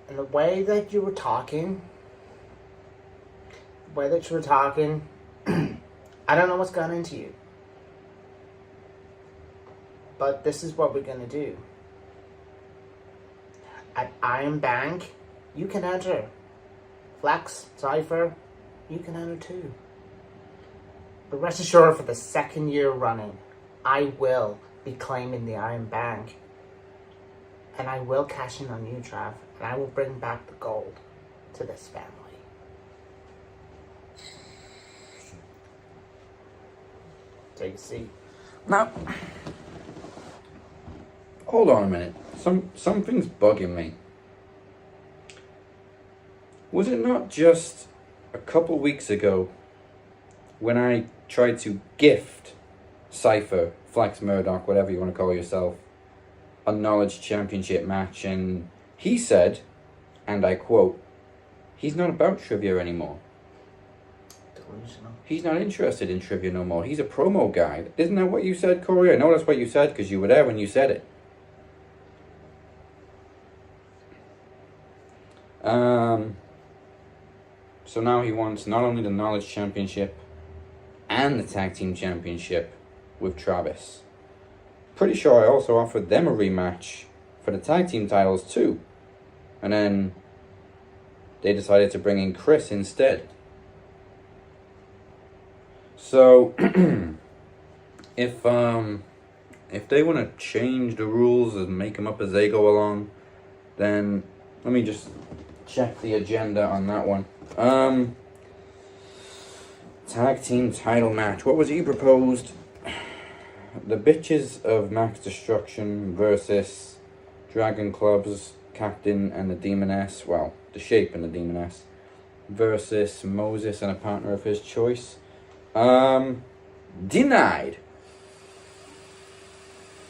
S1: And the way that you were talking, I don't know what's gone into you. But this is what we're gonna do. At Iron Bank, you can enter. Flex, Cypher, you can enter too. But rest assured, for the second year running, I will be claiming the Iron Bank. And I will cash in on you, Trav. And I will bring back the gold to this family. Take a seat.
S3: Now, hold on a minute. Something's bugging me. Was it not just a couple weeks ago when I tried to gift Cypher, Flex Murdoch, whatever you want to call yourself, a knowledge championship match, and he said, and I quote, he's not about trivia anymore.
S1: Delusional.
S3: He's not interested in trivia no more. He's a promo guy. Isn't that what you said, Corey? I know that's what you said because you were there when you said it. So now he wants not only the Knowledge Championship and the Tag Team Championship with Travis. Pretty sure I also offered them a rematch for the Tag Team titles too. And then they decided to bring in Chris instead. So, if they want to change the rules and make them up as they go along, then let me just check the agenda on that one. Tag team title match. What was it you proposed? The Bitches of Max Destruction versus Dragon Club's Captain and the Demoness. Well, the Shape and the Demoness. Versus Moses and a partner of his choice. Denied.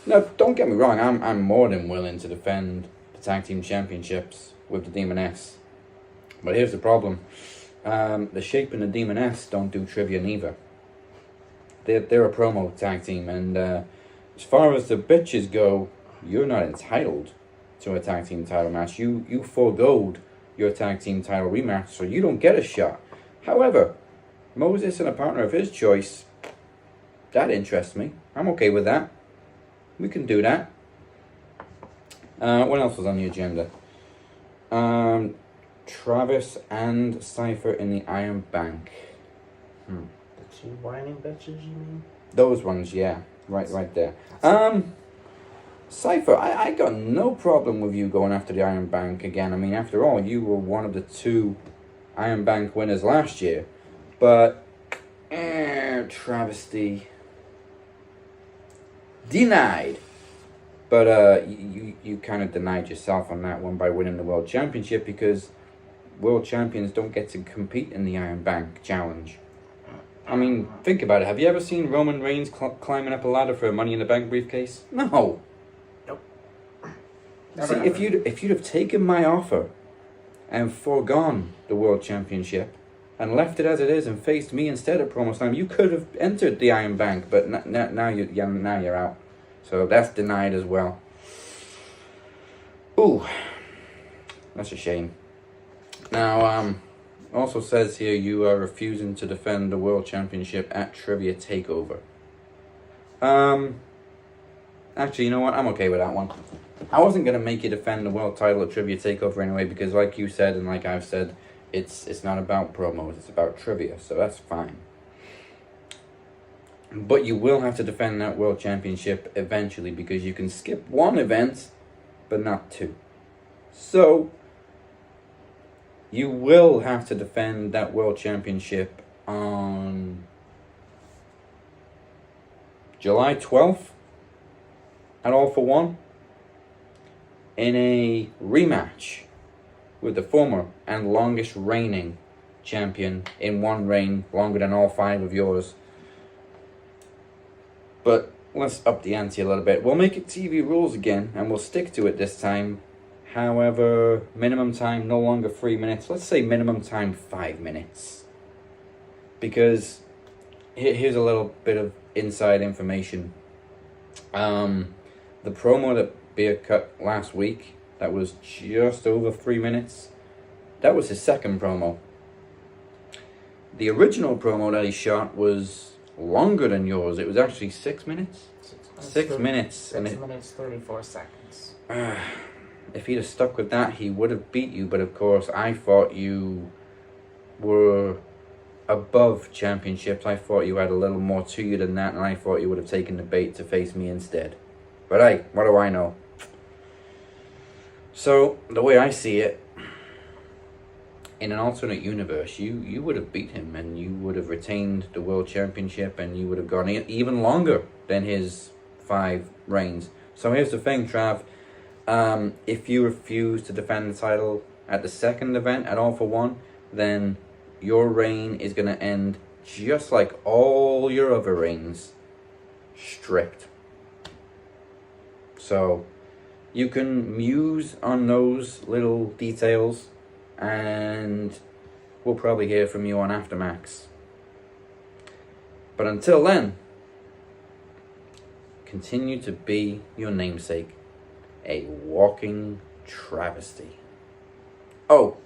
S3: No, don't get me wrong. I'm more than willing to defend the tag team championships with the Demoness. But here's the problem. The Shape and the Demoness don't do trivia neither. They're a promo tag team, and as far as the bitches go, you're not entitled to a tag team title match. You foregoed your tag team title rematch, so you don't get a shot. However, Moses and a partner of his choice, that interests me. I'm okay with that. We can do that. What else was on the agenda? Travis and Cypher in the Iron Bank.
S1: The two whining bitches, you mean?
S3: Those ones, yeah. Right there. Cypher, I got no problem with you going after the Iron Bank again. I mean, after all, you were one of the 2 Iron Bank winners last year. But, travesty. Denied. But you kind of denied yourself on that one by winning the World Championship, because World Champions don't get to compete in the Iron Bank Challenge. I mean, think about it. Have you ever seen Roman Reigns climbing up a ladder for a Money in the Bank briefcase? No.
S1: Nope.
S3: See, if you'd have taken my offer and foregone the World Championship and left it as it is and faced me instead at Promo Slam, you could have entered the Iron Bank. But now you're out. So that's denied as well. Ooh, that's a shame. Now, also says here you are refusing to defend the World Championship at Trivia Takeover. Actually, you know what? I'm okay with that one. I wasn't going to make you defend the world title at Trivia Takeover anyway, because like you said and like I've said, it's not about promos, it's about trivia, so that's fine. But you will have to defend that World Championship eventually, because you can skip 1 event, but not 2. So, you will have to defend that World Championship on July 12th at All For One in a rematch with the former and longest reigning champion in one reign, longer than all 5 of yours. But let's up the ante a little bit. We'll make it TV rules again, and we'll stick to it this time. However, minimum time no longer 3 minutes. Let's say minimum time 5 minutes. Because here's a little bit of inside information. The promo that Beer cut last week, that was just over 3 minutes. That was his second promo. The original promo that he shot was longer than yours. It was actually 6 minutes. 6 minutes.
S1: 6 minutes, 34 seconds.
S3: If he'd have stuck with that, he would have beat you. But of course, I thought you were above championships. I thought you had a little more to you than that, and I thought you would have taken the bait to face me instead. But hey, what do I know? So, the way I see it, in an alternate universe, you would have beat him, and you would have retained the World Championship, and you would have gone even longer than his 5 reigns. So here's the thing, Trav. If you refuse to defend the title at the second event at All For One, then your reign is going to end just like all your other reigns. Strict. So you can muse on those little details, and we'll probably hear from you on Aftermax. But until then, continue to be your namesake, a walking travesty. Oh,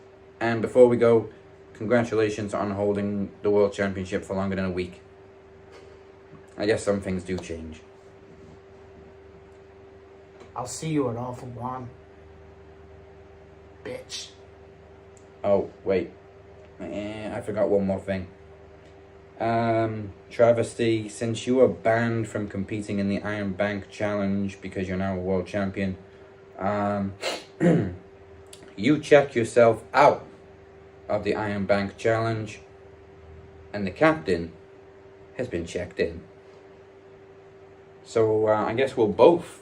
S3: and before we go, congratulations on holding the World Championship for longer than a week. I guess some things do change.
S1: I'll see you at All For One, bitch.
S3: Oh, wait. I forgot one more thing. Travesty, since you were banned from competing in the Iron Bank Challenge because you're now a world champion, you check yourself out of the Iron Bank Challenge, and the captain has been checked in. So I guess we'll both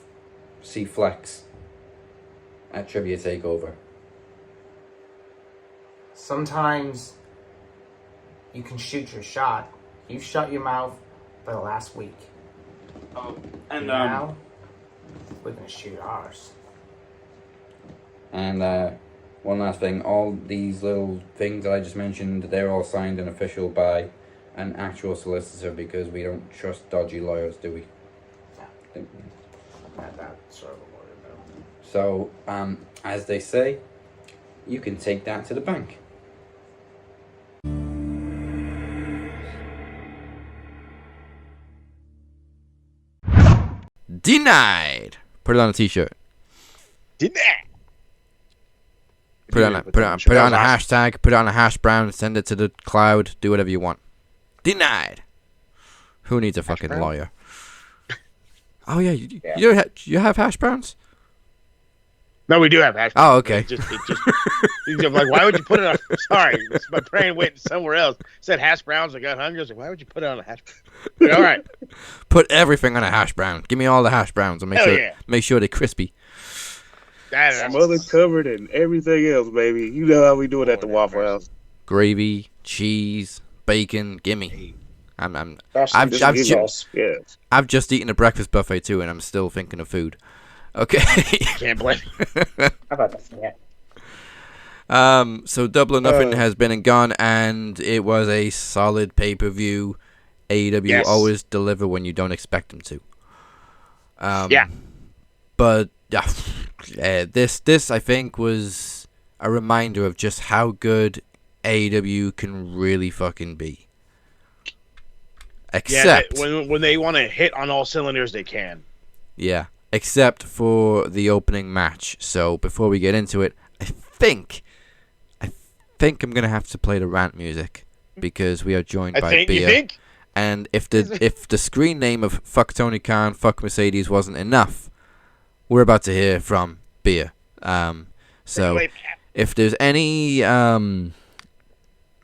S3: see Flex at Trivia Takeover.
S1: Sometimes you can shoot your shot. You've shut your mouth for the last week.
S3: Oh, and
S1: now we're gonna shoot ours.
S3: And one last thing, all these little things that I just mentioned, they're all signed and official by an actual solicitor because we don't trust dodgy lawyers, do we?
S1: Yeah. That sort of a lawyer, though.
S3: So, as they say, you can take that to the bank.
S7: Denied. Put it on a t-shirt.
S4: Denied.
S7: Put it on a hashtag. Put it on a hash brown. Send it to the cloud. Do whatever you want. Denied. Who needs a fucking lawyer? Oh yeah, you have hash browns?
S4: No, we do have hash browns.
S7: Oh, okay.
S4: It just like, why would you put it on? Sorry, my brain went somewhere else. It said hash browns. I got hungry. I was like, why would you put it on a hash brown? All right.
S7: Put everything on a hash brown. Give me all the hash browns and make sure they're crispy.
S5: Smothered, covered, and everything else, baby. You know how we do it at the Waffle House.
S7: Gravy, cheese, bacon. Gimme. I've just eaten a breakfast buffet too, and I'm still thinking of food. Okay.
S4: Can't blame you.
S1: How about that?
S7: So Double or Nothing has been and gone, and it was a solid pay-per-view. AEW always deliver when you don't expect them to. But this I think was a reminder of just how good AEW can really fucking be. Except
S4: when they want to hit on all cylinders, they can.
S7: Yeah, except for the opening match. So before we get into it, I think I'm gonna have to play the rant music because we are joined by Beer.
S4: You think?
S7: And if the screen name of Fuck Tony Khan, Fuck Mercedes wasn't enough, we're about to hear from Beer. So if there's any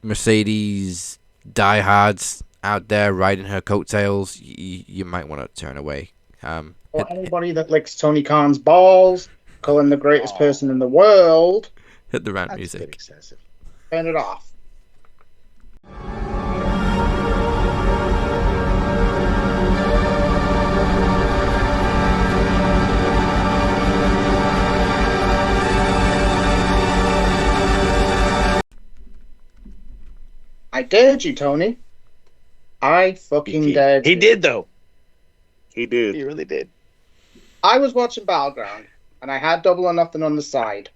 S7: Mercedes diehards out there riding her coattails, you might want to turn away.
S15: Or anybody that licks Tony Khan's balls, call him the greatest person in the world.
S7: Hit the rant music.
S15: Turn it off. I dared you, Tony. I fucking dared you.
S4: He did, though.
S5: He did.
S4: He really did.
S15: I was watching Battleground, and I had Double or Nothing on the side.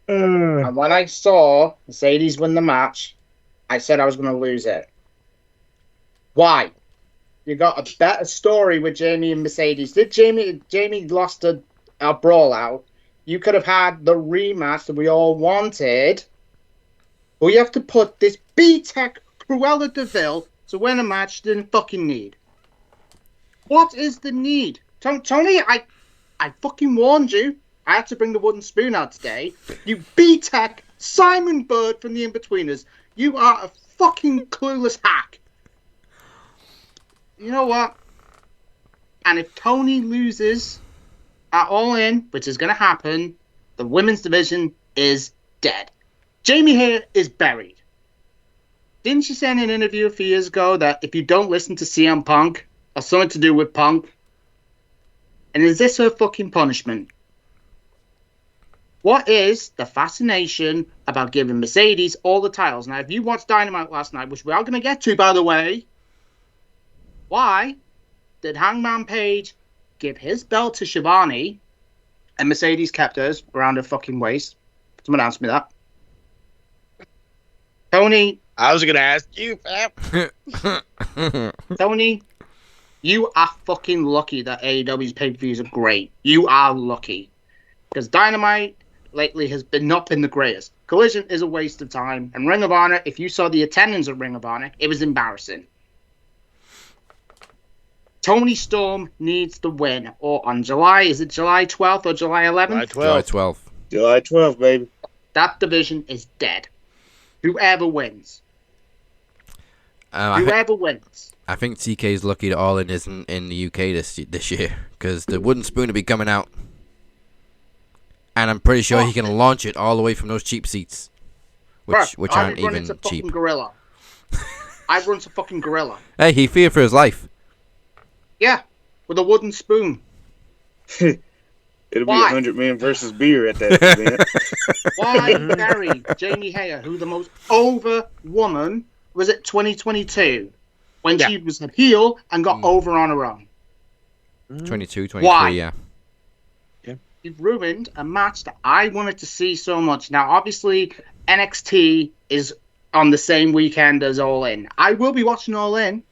S15: And when I saw Mercedes win the match, I said I was going to lose it. Why? You got a better story with Jamie and Mercedes. Did Jamie lost a brawl out? You could have had the rematch that we all wanted. But you have to put this B-Tech Cruella DeVille to win a match she didn't fucking need. What is the need? Tony, I fucking warned you. I had to bring the wooden spoon out today. You B-Tech Simon Bird from the In-Betweeners. You are a fucking clueless hack. You know what? And if Tony loses at All In, which is going to happen, the women's division is dead. Jamie here is buried. Didn't she say in an interview a few years ago that if you don't listen to CM Punk, or something to do with Punk, and is this her fucking punishment? What is the fascination about giving Mercedes all the titles? Now, if you watched Dynamite last night, which we are going to get to, by the way, why did Hangman Page give his belt to Shivani and Mercedes kept hers around her fucking waist? Someone answer me that. Tony.
S4: I was going to ask you, Pap.
S15: Tony, you are fucking lucky that AEW's pay-per-views are great. You are lucky. Because Dynamite lately has been not been the greatest. Collision is a waste of time, and Ring of Honor, if you saw the attendance at Ring of Honor, it was embarrassing. Tony Storm needs the win. Or on July 12th or July 11th?
S7: July 12th.
S5: July 12th, baby.
S15: That division is dead. Whoever wins. Whoever wins.
S7: I think TK's lucky that All In isn't in the UK this year, because the wooden spoon will be coming out. And I'm pretty sure he can launch it all the way from those cheap seats. Which aren't even cheap.
S15: Gorilla. I'd run to fucking Gorilla.
S7: Hey, he feared for his life.
S15: Yeah, with a wooden spoon.
S5: It'll be 100 men versus beer at that event.
S15: Why bury Jamie Hayter, who the most over woman, was it 2022? When she was a heel and got over on her own.
S7: 22, 23,
S15: Why?
S7: yeah.
S15: You've ruined a match that I wanted to see so much. Now, obviously, NXT is on the same weekend as All In. I will be watching All In.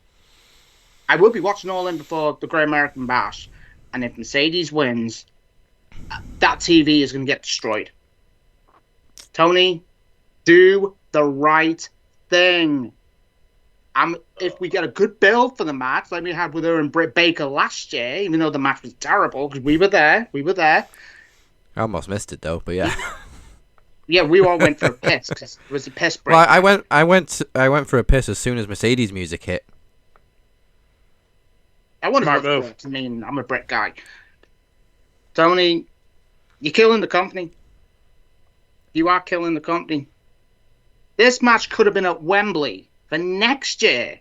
S15: I will be watching All In before the Great American Bash. And if Mercedes wins, that TV is going to get destroyed. Tony, do the right thing. If we get a good build for the match, like we had with her and Britt Baker last year, even though the match was terrible, because we were there.
S7: I almost missed it though, but yeah.
S15: Yeah, we all went for a piss because it was a piss break.
S7: Well, I went for a piss as soon as Mercedes music hit.
S15: I want to move. I mean, I'm a Brit guy. Tony, you're killing the company. You are killing the company. This match could have been at Wembley for next year.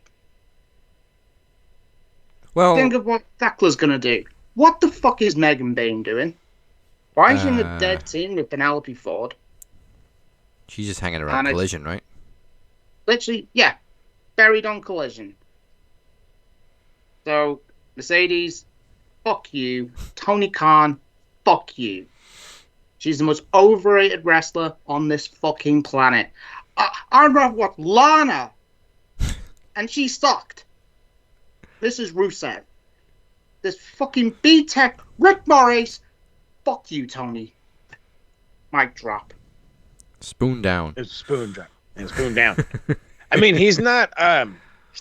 S7: Well,
S15: think of what Thakler's going to do. What the fuck is Megan Bain doing? Why is she in the dead team with Penelope Ford?
S7: She's just hanging around Collision, right?
S15: Literally, yeah. Buried on Collision. So, Mercedes, fuck you. Tony Khan, fuck you. She's the most overrated wrestler on this fucking planet. I'd rather watch Lana. And she sucked. This is Rusev. This fucking B-Tech Rick Morris. Fuck you, Tony. Mic drop.
S7: Spoon down.
S4: It's spoon drop. And spoon down. I mean, he's not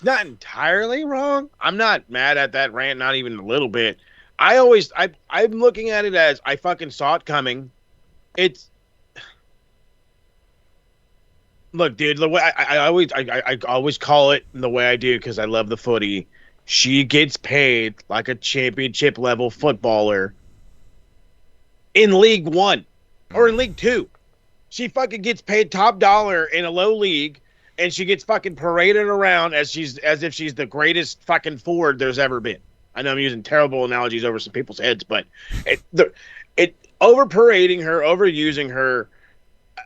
S4: entirely wrong. I'm not mad at that rant, not even a little bit. I'm looking at it as I fucking saw it coming. Look, dude, the way I always call it the way I do because I love the footy. She gets paid like a championship level footballer in League One or in League Two. She fucking gets paid top dollar in a low league, and she gets fucking paraded around as if she's the greatest fucking forward there's ever been. I know I'm using terrible analogies over some people's heads, but it over parading her, overusing her.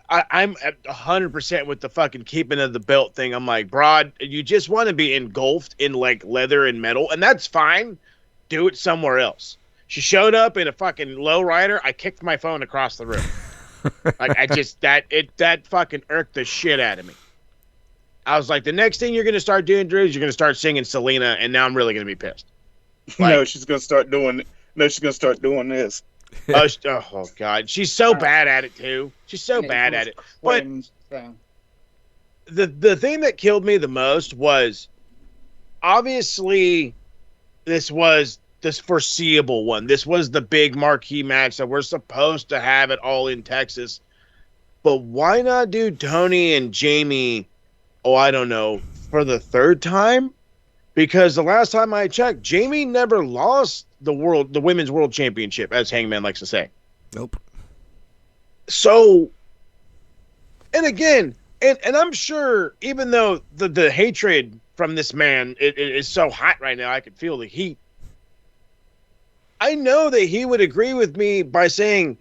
S4: I'm at 100% with the fucking keeping of the belt thing. I'm like, broad, you just want to be engulfed in like leather and metal, and that's fine. Do it somewhere else. She showed up in a fucking lowrider. I kicked my phone across the room. Like that fucking irked the shit out of me. I was like, the next thing you're gonna start doing, Drew, is you're gonna start singing Selena, and now I'm really gonna be pissed. Like,
S5: No, she's gonna start doing this.
S4: Oh God, she's so bad at it too. She's so bad at it. But the thing that killed me the most was obviously this was this foreseeable one. This was the big marquee match that we're supposed to have it all in Texas. But why not do Tony and Jamie? Oh, I don't know, for the third time? Because the last time I checked, Jamie never lost the women's world championship, as Hangman likes to say.
S7: Nope.
S4: So, and again, and I'm sure, even though the hatred from this man is so hot right now, I can feel the heat. I know that he would agree with me by saying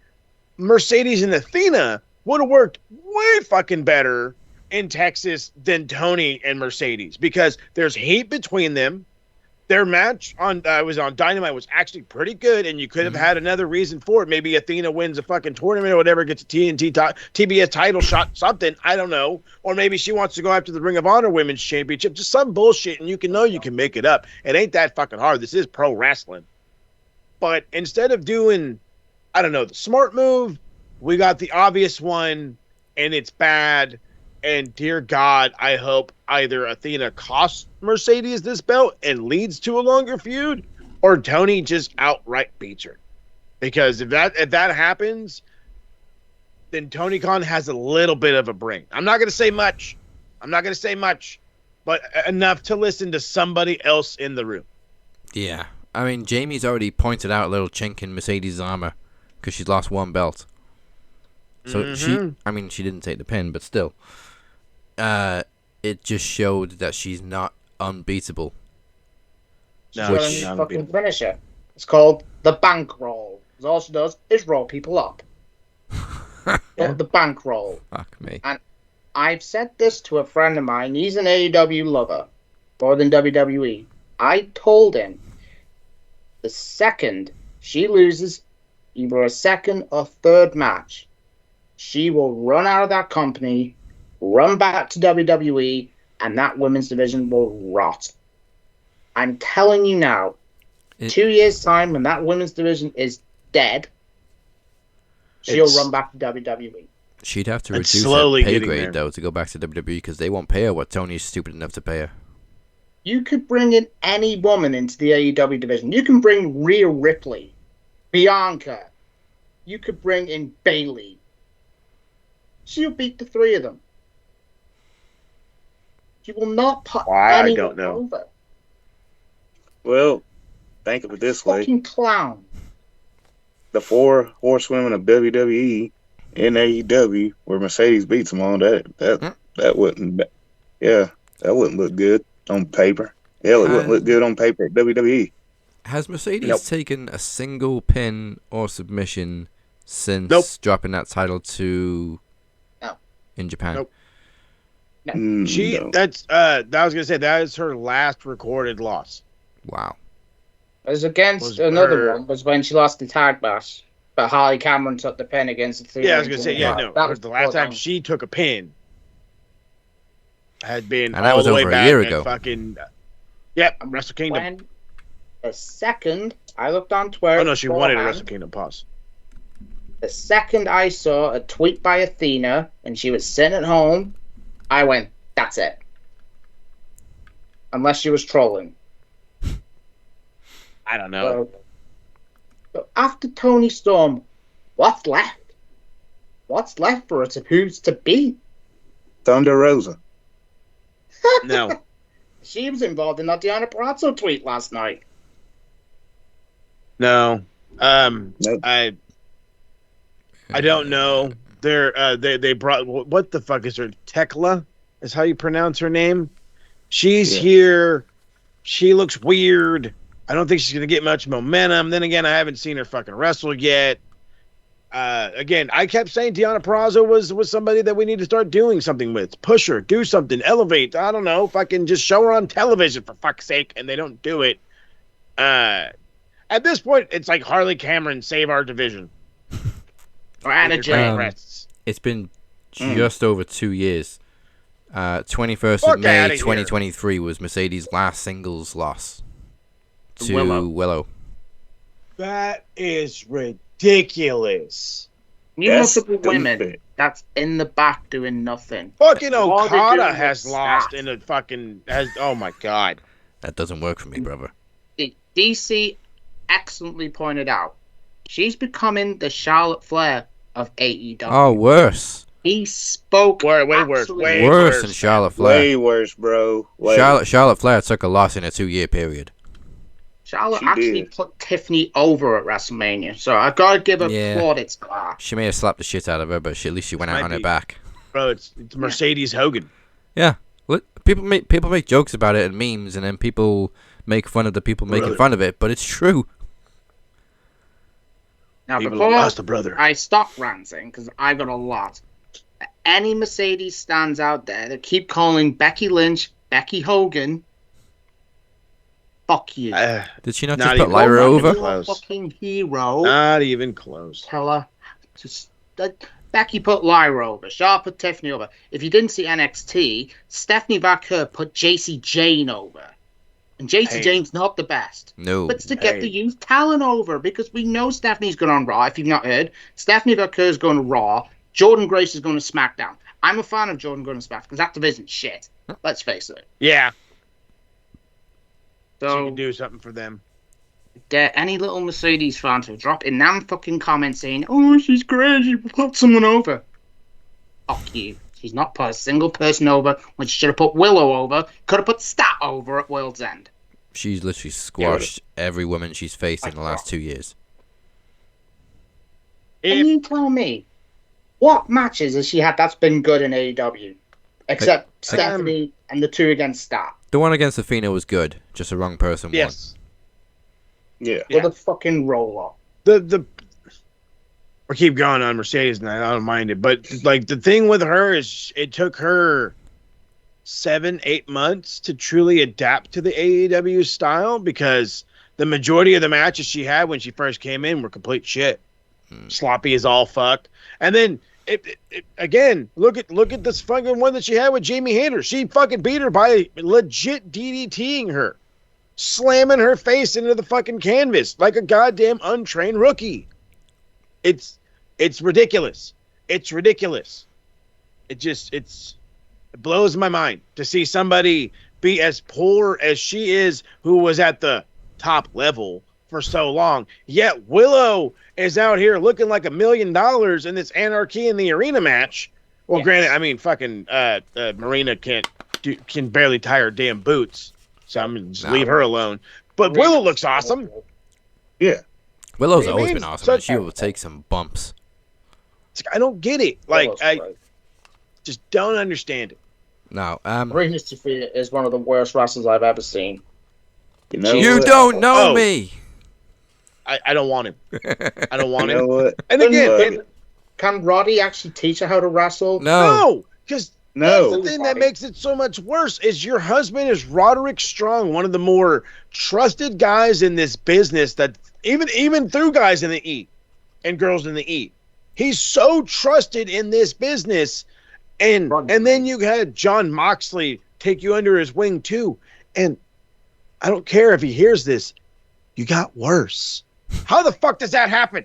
S4: Mercedes and Athena would have worked way fucking better in Texas than Tony and Mercedes, because there's heat between them. Their match was on Dynamite was actually pretty good, and you could have had another reason for it. Maybe Athena wins a fucking tournament or whatever, gets a TBS title shot, something, I don't know. Or maybe she wants to go after the Ring of Honor Women's Championship, just some bullshit, and you can make it up. It ain't that fucking hard. This is pro wrestling. But instead of doing, I don't know, the smart move, we got the obvious one, and it's bad. And dear God, I hope either Athena costs Mercedes this belt and leads to a longer feud, or Tony just outright beats her. Because if that happens, then Tony Khan has a little bit of a brain. I'm not going to say much. But enough to listen to somebody else in the room.
S7: Yeah. I mean, Jamie's already pointed out a little chink in Mercedes' armor because she's lost one belt. So she didn't take the pin, but still. It just showed that she's not unbeatable.
S15: No, she's fucking finisher. It's called the bankroll. Because all she does is roll people up. The bankroll.
S7: Fuck me.
S15: And I've said this to a friend of mine. He's an AEW lover, more than WWE. I told him the second she loses either a second or third match, she will run out of that company, run back to WWE, and that women's division will rot. I'm telling you now, 2 years' time, when that women's division is dead, she'll run back to WWE.
S7: She'd have to reduce her pay grade, though, to go back to WWE, because they won't pay her what Tony's stupid enough to pay her.
S15: You could bring in any woman into the AEW division. You can bring Rhea Ripley, Bianca. You could bring in Bayley. She'll beat the three of them. She will not put anyone over.
S5: Well, think of it this way.
S15: Fucking clown.
S5: The 4 horsewomen of WWE in AEW, where Mercedes beats them on, that wouldn't, that wouldn't look good on paper. Hell, it wouldn't look good on paper at WWE.
S7: Has Mercedes taken a single pin or submission since dropping that title to in Japan?
S15: Nope.
S4: That was gonna say that is her last recorded loss.
S7: Wow.
S15: It was against another one, was when she lost the tag match, but Harley Cameron took the pin against the three.
S4: Yeah, I was gonna say that was the last time she took a pin. Had been
S7: and that was over a year ago.
S4: Wrestle Kingdom.
S15: When the second I looked on Twitter.
S4: Oh no, she wanted a Wrestle Kingdom. Pause.
S15: The second I saw a tweet by Athena and she was sitting at home, I went, "That's it." Unless she was trolling.
S4: I don't know.
S15: So after Tony Storm, what's left? What's left for her who's to beat?
S5: Thunder Rosa.
S4: No.
S15: She was involved in that Deonna Purrazzo tweet last night.
S4: No.
S5: Nope.
S4: I don't know. They brought, what the fuck is her? Tekla is how you pronounce her name. She's here. She looks weird. I don't think she's gonna get much momentum. Then again, I haven't seen her fucking wrestle yet. Again, I kept saying Deonna Purrazzo was somebody that we need to start doing something with. Push her, do something, elevate. I don't know, fucking just show her on television for fuck's sake, and they don't do it. At this point, it's like Harley Cameron, save our division. Or Anna Jay.
S7: It's been just over 2 years. 21st of May 2023 was Mercedes' last singles loss to Willow.
S4: That is ridiculous.
S15: You multiple women that's in the back doing nothing.
S4: Fucking Okada has lost in a fucking oh my god.
S7: That doesn't work for me, brother.
S15: DC excellently pointed out. She's becoming the Charlotte Flair of AEW.
S7: Oh, worse.
S15: He spoke
S4: way worse
S7: than Charlotte Flair.
S5: Way worse, bro.
S7: Charlotte Flair took a loss in a 2-year period.
S15: Charlotte actually put Tiffany over at WrestleMania, so I gotta give her plaudits for that.
S7: She may have slapped the shit out of her, but at least she went out on her back.
S4: Bro, it's Mercedes Hogan.
S7: Yeah, people make jokes about it and memes, and then people make fun of the people making fun of it, but it's true.
S15: Now, before I stop ranting, because I got a lot. Any Mercedes stands out there that keep calling Becky Lynch Becky Hogan. Fuck you.
S7: Did she not just put Lyra over?
S15: Fucking hero.
S4: Not even close.
S15: Tell her. Becky put Lyra over. Charlotte put Tiffany over. If you didn't see NXT, Stephanie Vaquer put JC Jane over. And JC
S4: Hey.
S15: James not the best.
S7: No.
S15: But it's to get
S4: Hey.
S15: the youth talent over, because we know Stephanie's going on Raw. If you've not heard, Stephanie Vaquer is going to Raw. Jordan Grace is going to SmackDown. I'm a fan of Jordan going to SmackDown because that division's shit. Let's face it.
S4: Yeah.
S15: So
S4: She can do something for them.
S15: dare any little Mercedes fan to drop in damn fucking comments saying, "Oh, she's great, she put someone over." Fuck you. She's not put a single person over when she should have put Willow over. Could have put Stat over at World's End.
S7: She's literally squashed every woman she's faced in the last 2 years.
S15: And you tell me, what matches has she had that's been good in AEW? Except Stephanie and the 2 against Stat.
S7: The one against Athena was good. Just the wrong person won.
S4: Yes.
S5: Yeah.
S15: With a fucking roller.
S4: We keep going on Mercedes, and I don't mind it, but like the thing with her is, it took her 7-8 months to truly adapt to the AEW style, because the majority of the matches she had when she first came in were complete shit, sloppy as all fuck. And then again, look at this fucking one that she had with Jamie Hayter. She fucking beat her by legit DDTing her, slamming her face into the fucking canvas like a goddamn untrained rookie. It's ridiculous. It's ridiculous. It blows my mind to see somebody be as poor as she is, who was at the top level for so long. Yet Willow is out here looking like $1 million in this Anarchy in the Arena match. Well, granted, I mean, fucking Marina can barely tie her damn boots, so I'm gonna just leave her alone. But Willow looks awesome.
S5: Yeah.
S7: Willow's
S4: Hey,
S7: always
S4: man,
S7: been awesome,
S4: so-
S7: and she will take some bumps.
S4: I don't get it. Like, I just don't understand it.
S7: No.
S15: Marina Shafir is one of the worst wrestlers I've ever seen.
S7: You don't know me.
S4: I don't want him. I don't want
S5: You know
S4: him.
S5: what?
S4: And again,
S15: Can Roddy actually teach her how to wrestle?
S4: no, because
S5: No.
S4: that's the thing that makes it so much worse is your husband is Roderick Strong, one of the more trusted guys in this business, that even through guys in the E and girls in the E. He's so trusted in this business. And then you had John Moxley take you under his wing too. And I don't care if he hears this, you got worse. How the fuck does that happen?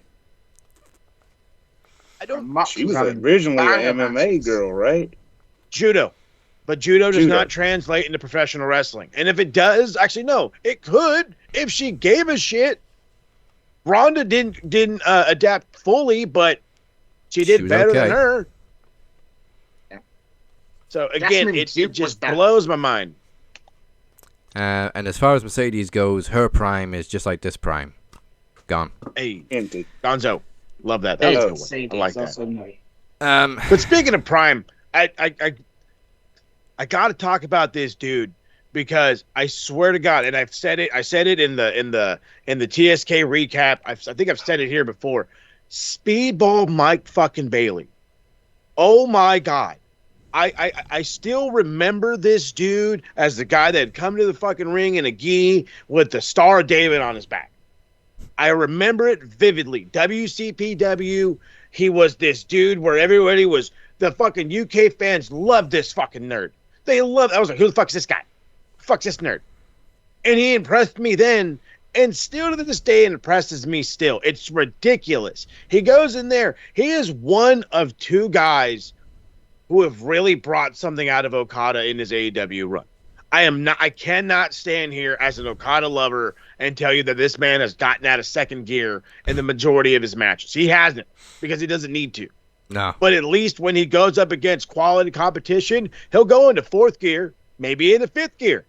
S4: I don't.
S5: She was originally an MMA girl, right?
S4: Judo. But judo does not translate into professional wrestling. And if it does, actually no, it could if she gave a shit. Ronda didn't adapt fully, but she did better than her. So again, it just blows my mind.
S7: And as far as Mercedes goes, her prime is just like this prime. Gone.
S4: Hey,
S5: empty.
S4: Gonzo. Love that. That was a good one. I like that. But speaking of prime, I gotta talk about this dude, because I swear to God, and I said it in the TSK recap. I think I've said it here before. Speedball Mike fucking Bailey. Oh my God. I still remember this dude as the guy that had come to the fucking ring in a gi with the Star of David on his back. I remember it vividly. WCPW, he was this dude where everybody was, the fucking UK fans loved this fucking nerd. They loved, I was like, who the fuck's this guy? Fuck's this nerd? And he impressed me then, and still to this day impresses me still. It's ridiculous. He goes in there. He is one of 2 guys who have really brought something out of Okada in his AEW run. I cannot stand here as an Okada lover and tell you that this man has gotten out of second gear in the majority of his matches. He hasn't, because he doesn't need to.
S7: No.
S4: But at least when he goes up against quality competition, he'll go into 4th gear, maybe into 5th gear.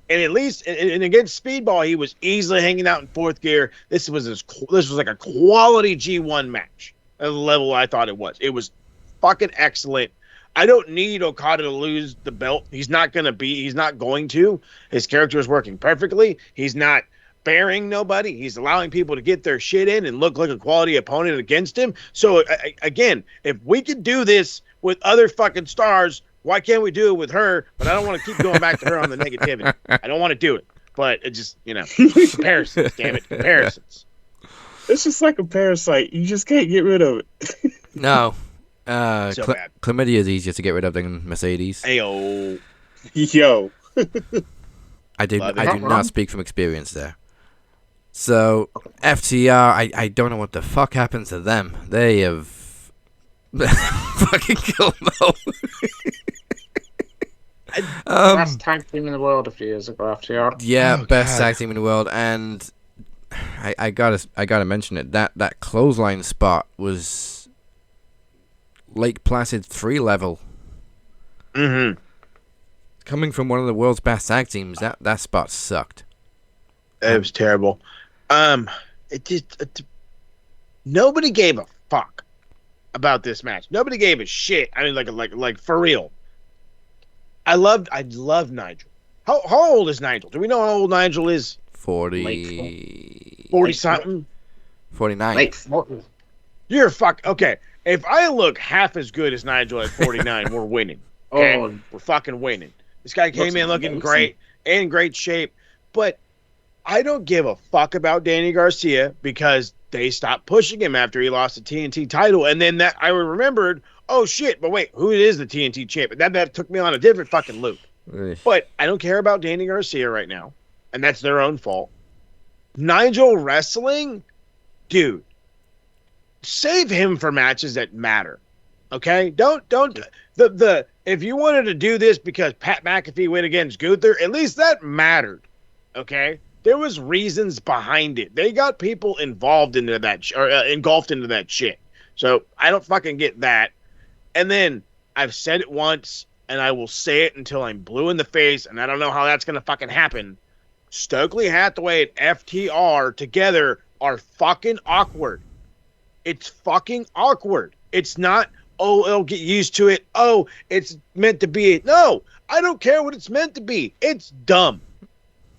S4: And at least, and against Speedball, he was easily hanging out in 4th gear. This was like a quality G1 match at the level I thought it was. It was fucking excellent. I don't need Okada to lose the belt. He's not going to. His character is working perfectly. He's not burying nobody. He's allowing people to get their shit in and look like a quality opponent against him. So, again, if we could do this with other fucking stars, why can't we do it with her? But I don't want to keep going back to her on the negativity. I don't want to do it. But it just, comparisons, damn it, comparisons.
S5: It's just like a parasite. You just can't get rid of it.
S7: No.
S4: So bad.
S7: Chlamydia is easier to get rid of than Mercedes.
S4: Ayo.
S5: Yo.
S7: I do
S4: Love it.
S7: not speak from experience there. So FTR, I don't know what the fuck happens to them. They have fucking killed them.
S15: Best tag team in the world a few years ago, FTR.
S7: Yeah, best tag team in the world, and I gotta mention it. That clothesline spot was Lake Placid 3 level.
S4: Mm-hmm.
S7: Coming from one of the world's best tag teams, that spot sucked.
S4: It was terrible. Nobody gave a fuck about this match. Nobody gave a shit. I mean, like for real. I love Nigel. How old is Nigel? Do we know how old Nigel is?
S7: 40
S4: something.
S7: 49.
S4: You're okay. If I look half as good as Nigel at 49, we're winning. Okay? We're fucking winning. This guy came in looking great, in great shape, but I don't give a fuck about Danny Garcia because they stopped pushing him after he lost the TNT title, and then that I remembered, oh shit, but wait, who is the TNT champion? That took me on a different fucking loop. But I don't care about Danny Garcia right now, and that's their own fault. Nigel wrestling, dude, save him for matches that matter. Okay, don't if you wanted to do this because Pat McAfee went against Gunther, at least that mattered. Okay, there was reasons behind it. They got people involved into that or engulfed into that shit. So I don't fucking get that. And then I've said it once, and I will say it until I'm blue in the face, and I don't know how that's gonna fucking happen. Stokely Hathaway and FTR together are fucking awkward. It's fucking awkward. It's not, oh, it'll get used to it. Oh, it's meant to be. No, I don't care what it's meant to be. It's dumb.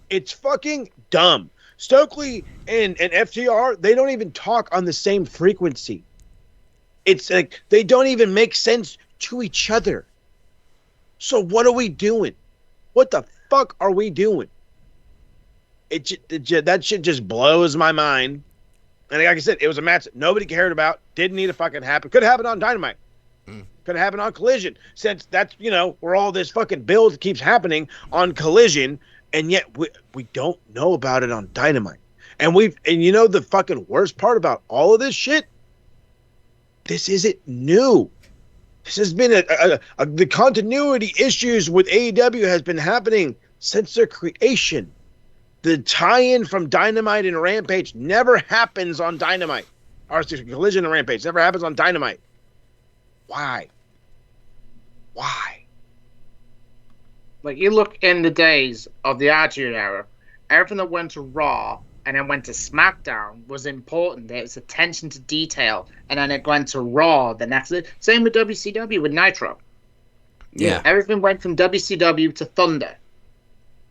S4: It's fucking dumb. Stokely and FTR, they don't even talk on the same frequency. It's like they don't even make sense to each other. So what are we doing? What the fuck are we doing? That shit just blows my mind. And like I said, it was a match that nobody cared about. Didn't need to fucking happen. Could have happened on Dynamite. Could have happened on Collision. Since that's, where all this fucking build keeps happening on Collision, and yet we don't know about it on Dynamite. And the fucking worst part about all of this shit? This isn't new. This has been the continuity issues with AEW has been happening since their creation. The tie-in from Dynamite and Rampage never happens on Dynamite. Or Collision and Rampage never happens on Dynamite. Why?
S15: Like, you look in the days of the Attitude Era, everything that went to Raw and then went to SmackDown was important. There was attention to detail. And then it went to Raw the next day. Same with WCW with Nitro.
S7: Yeah.
S15: Everything went from WCW to Thunder.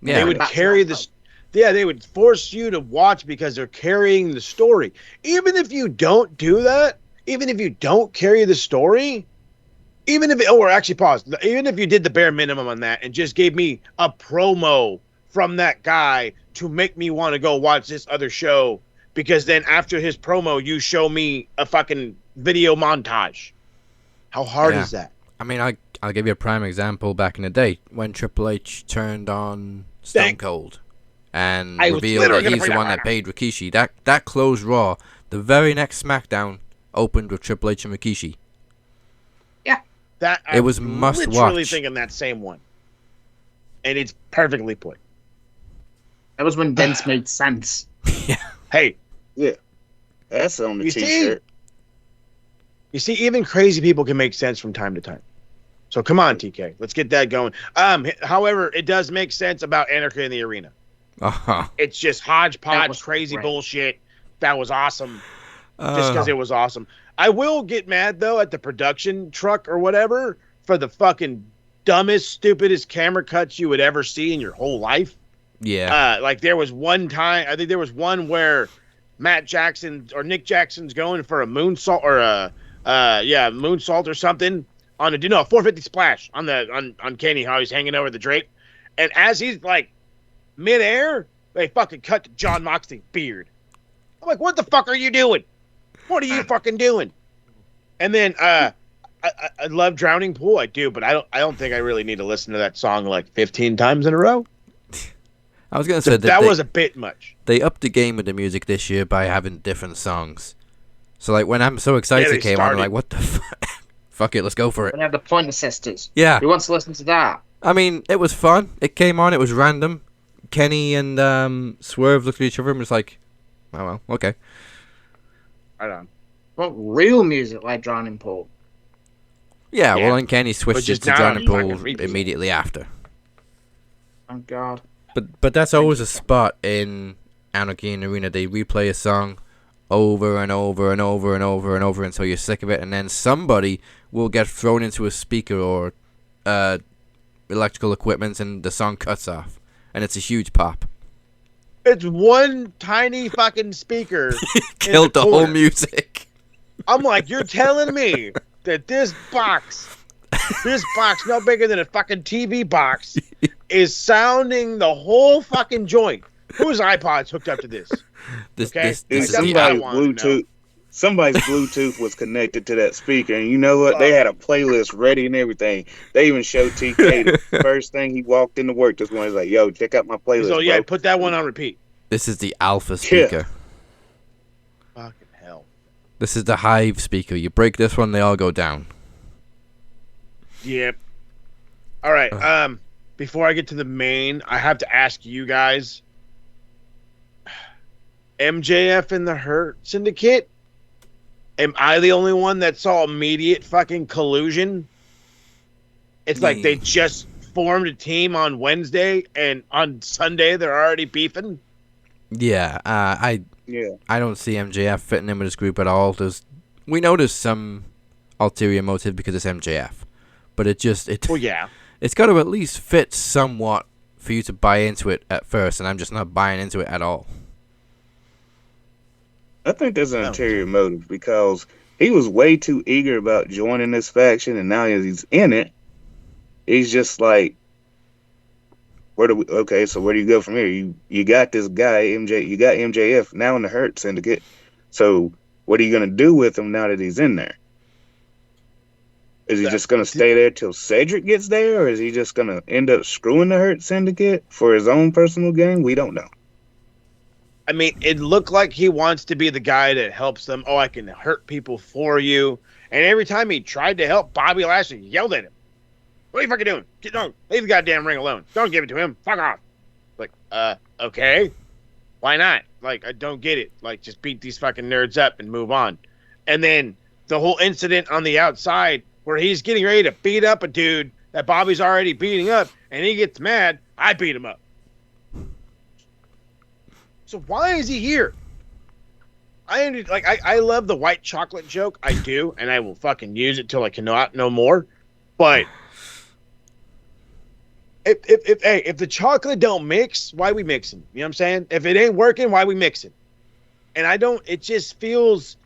S4: Yeah. They would carry this. Yeah, they would force you to watch because they're carrying the story. Even if you don't do that, even if you don't carry the story, even if you did the bare minimum on that and just gave me a promo from that guy to make me want to go watch this other show, because then after his promo, you show me a fucking video montage. How hard is that?
S7: I mean, I'll give you a prime example back in the day when Triple H turned on Stone Cold. And revealed that he's the one that paid Rikishi. That closed Raw. The very next SmackDown opened with Triple H and Rikishi.
S15: Yeah.
S7: It was must watch.
S4: Literally thinking that same one. And it's perfectly put.
S15: That was when Vince made sense.
S7: Yeah.
S4: Hey.
S5: Yeah. That's on the t-shirt.
S4: You see, even crazy people can make sense from time to time. So come on, TK. Let's get that going. However, it does make sense about Anarchy in the Arena.
S7: Uh-huh.
S4: It's just hodgepodge, crazy bullshit. That was awesome. Just because it was awesome. I will get mad, though, at the production truck or whatever for the fucking dumbest, stupidest camera cuts you would ever see in your whole life.
S7: Yeah.
S4: Like there was one time, I think there was one where Matt Jackson or Nick Jackson's going for a moonsault or moonsault or something on a 450 splash on Kenny, how he's hanging over the Drake. And as he's like midair, they fucking cut to John Moxley's beard. I'm like, what the fuck are you doing? What are you fucking doing? And then I love Drowning Pool, I do, but I don't think I really need to listen to that song like 15 times in a row.
S7: I was gonna say
S4: that was a bit much.
S7: They upped the game with the music this year by having different songs. So like when I'm so excited came on, I'm like, what the fuck? Fuck it, let's go for it.
S15: We have the Pointer Sisters.
S7: Yeah.
S15: Who wants to listen to that?
S7: I mean, it was fun. It came on. It was random. Kenny and Swerve looked at each other and was like, "Oh well, okay."
S15: Right on. What real music like Drowning Pool?
S7: Yeah, well, and Kenny switched it to Drowning Pool
S15: fucking
S7: immediately after.
S15: Oh God.
S7: But that's always a spot in Anarchy in Arena. They replay a song over and over and over and over and over until you're sick of it, and then somebody will get thrown into a speaker or electrical equipment, and the song cuts off, and it's a huge pop.
S4: It's one tiny fucking speaker.
S7: Killed the whole music.
S4: I'm like, you're telling me that this box no bigger than a fucking TV box, is sounding the whole fucking joint. Whose iPod's hooked up to this?
S7: This
S5: Somebody's Bluetooth was connected to that speaker, and you know what? They had a playlist ready and everything. They even showed TK the first thing he walked into work this morning. He's like, "Yo, check out my playlist."
S4: So yeah,
S5: bro.
S4: put that one on repeat.
S7: This is the Alpha speaker.
S4: Fucking hell.
S7: This is the Hive speaker. You break this one, they all go down.
S4: Yep. All right. Before I get to the main, I have to ask you guys. MJF and the Hurt Syndicate? Am I the only one that saw immediate fucking collusion? It's like they just formed a team on Wednesday, and on Sunday they're already beefing?
S7: Yeah, I don't see MJF fitting in with this group at all. We know there's some ulterior motive because it's MJF, but it's got to at least fit somewhat for you to buy into it at first, and I'm just not buying into it at all.
S5: I think there's an ulterior motive because he was way too eager about joining this faction, and now he's in it. He's just like, where do you go from here? You got this guy, you got MJF now in the Hurt Syndicate. So what are you gonna do with him now that he's in there? Is he just gonna stay there till Cedric gets there, or is he just gonna end up screwing the Hurt Syndicate for his own personal gain? We don't know.
S4: I mean, it looked like he wants to be the guy that helps them. Oh, I can hurt people for you. And every time he tried to help, Bobby Lashley yelled at him. What are you fucking doing? Leave the goddamn ring alone. Don't give it to him. Fuck off. Like, okay. Why not? Like, I don't get it. Like, just beat these fucking nerds up and move on. And then the whole incident on the outside where he's getting ready to beat up a dude that Bobby's already beating up, and he gets mad, I beat him up. So why is he here? I love the white chocolate joke. I do, and I will fucking use it till I cannot no more. But if the chocolate don't mix, why we mixing? You know what I'm saying? If it ain't working, why we mixing? And it just feels,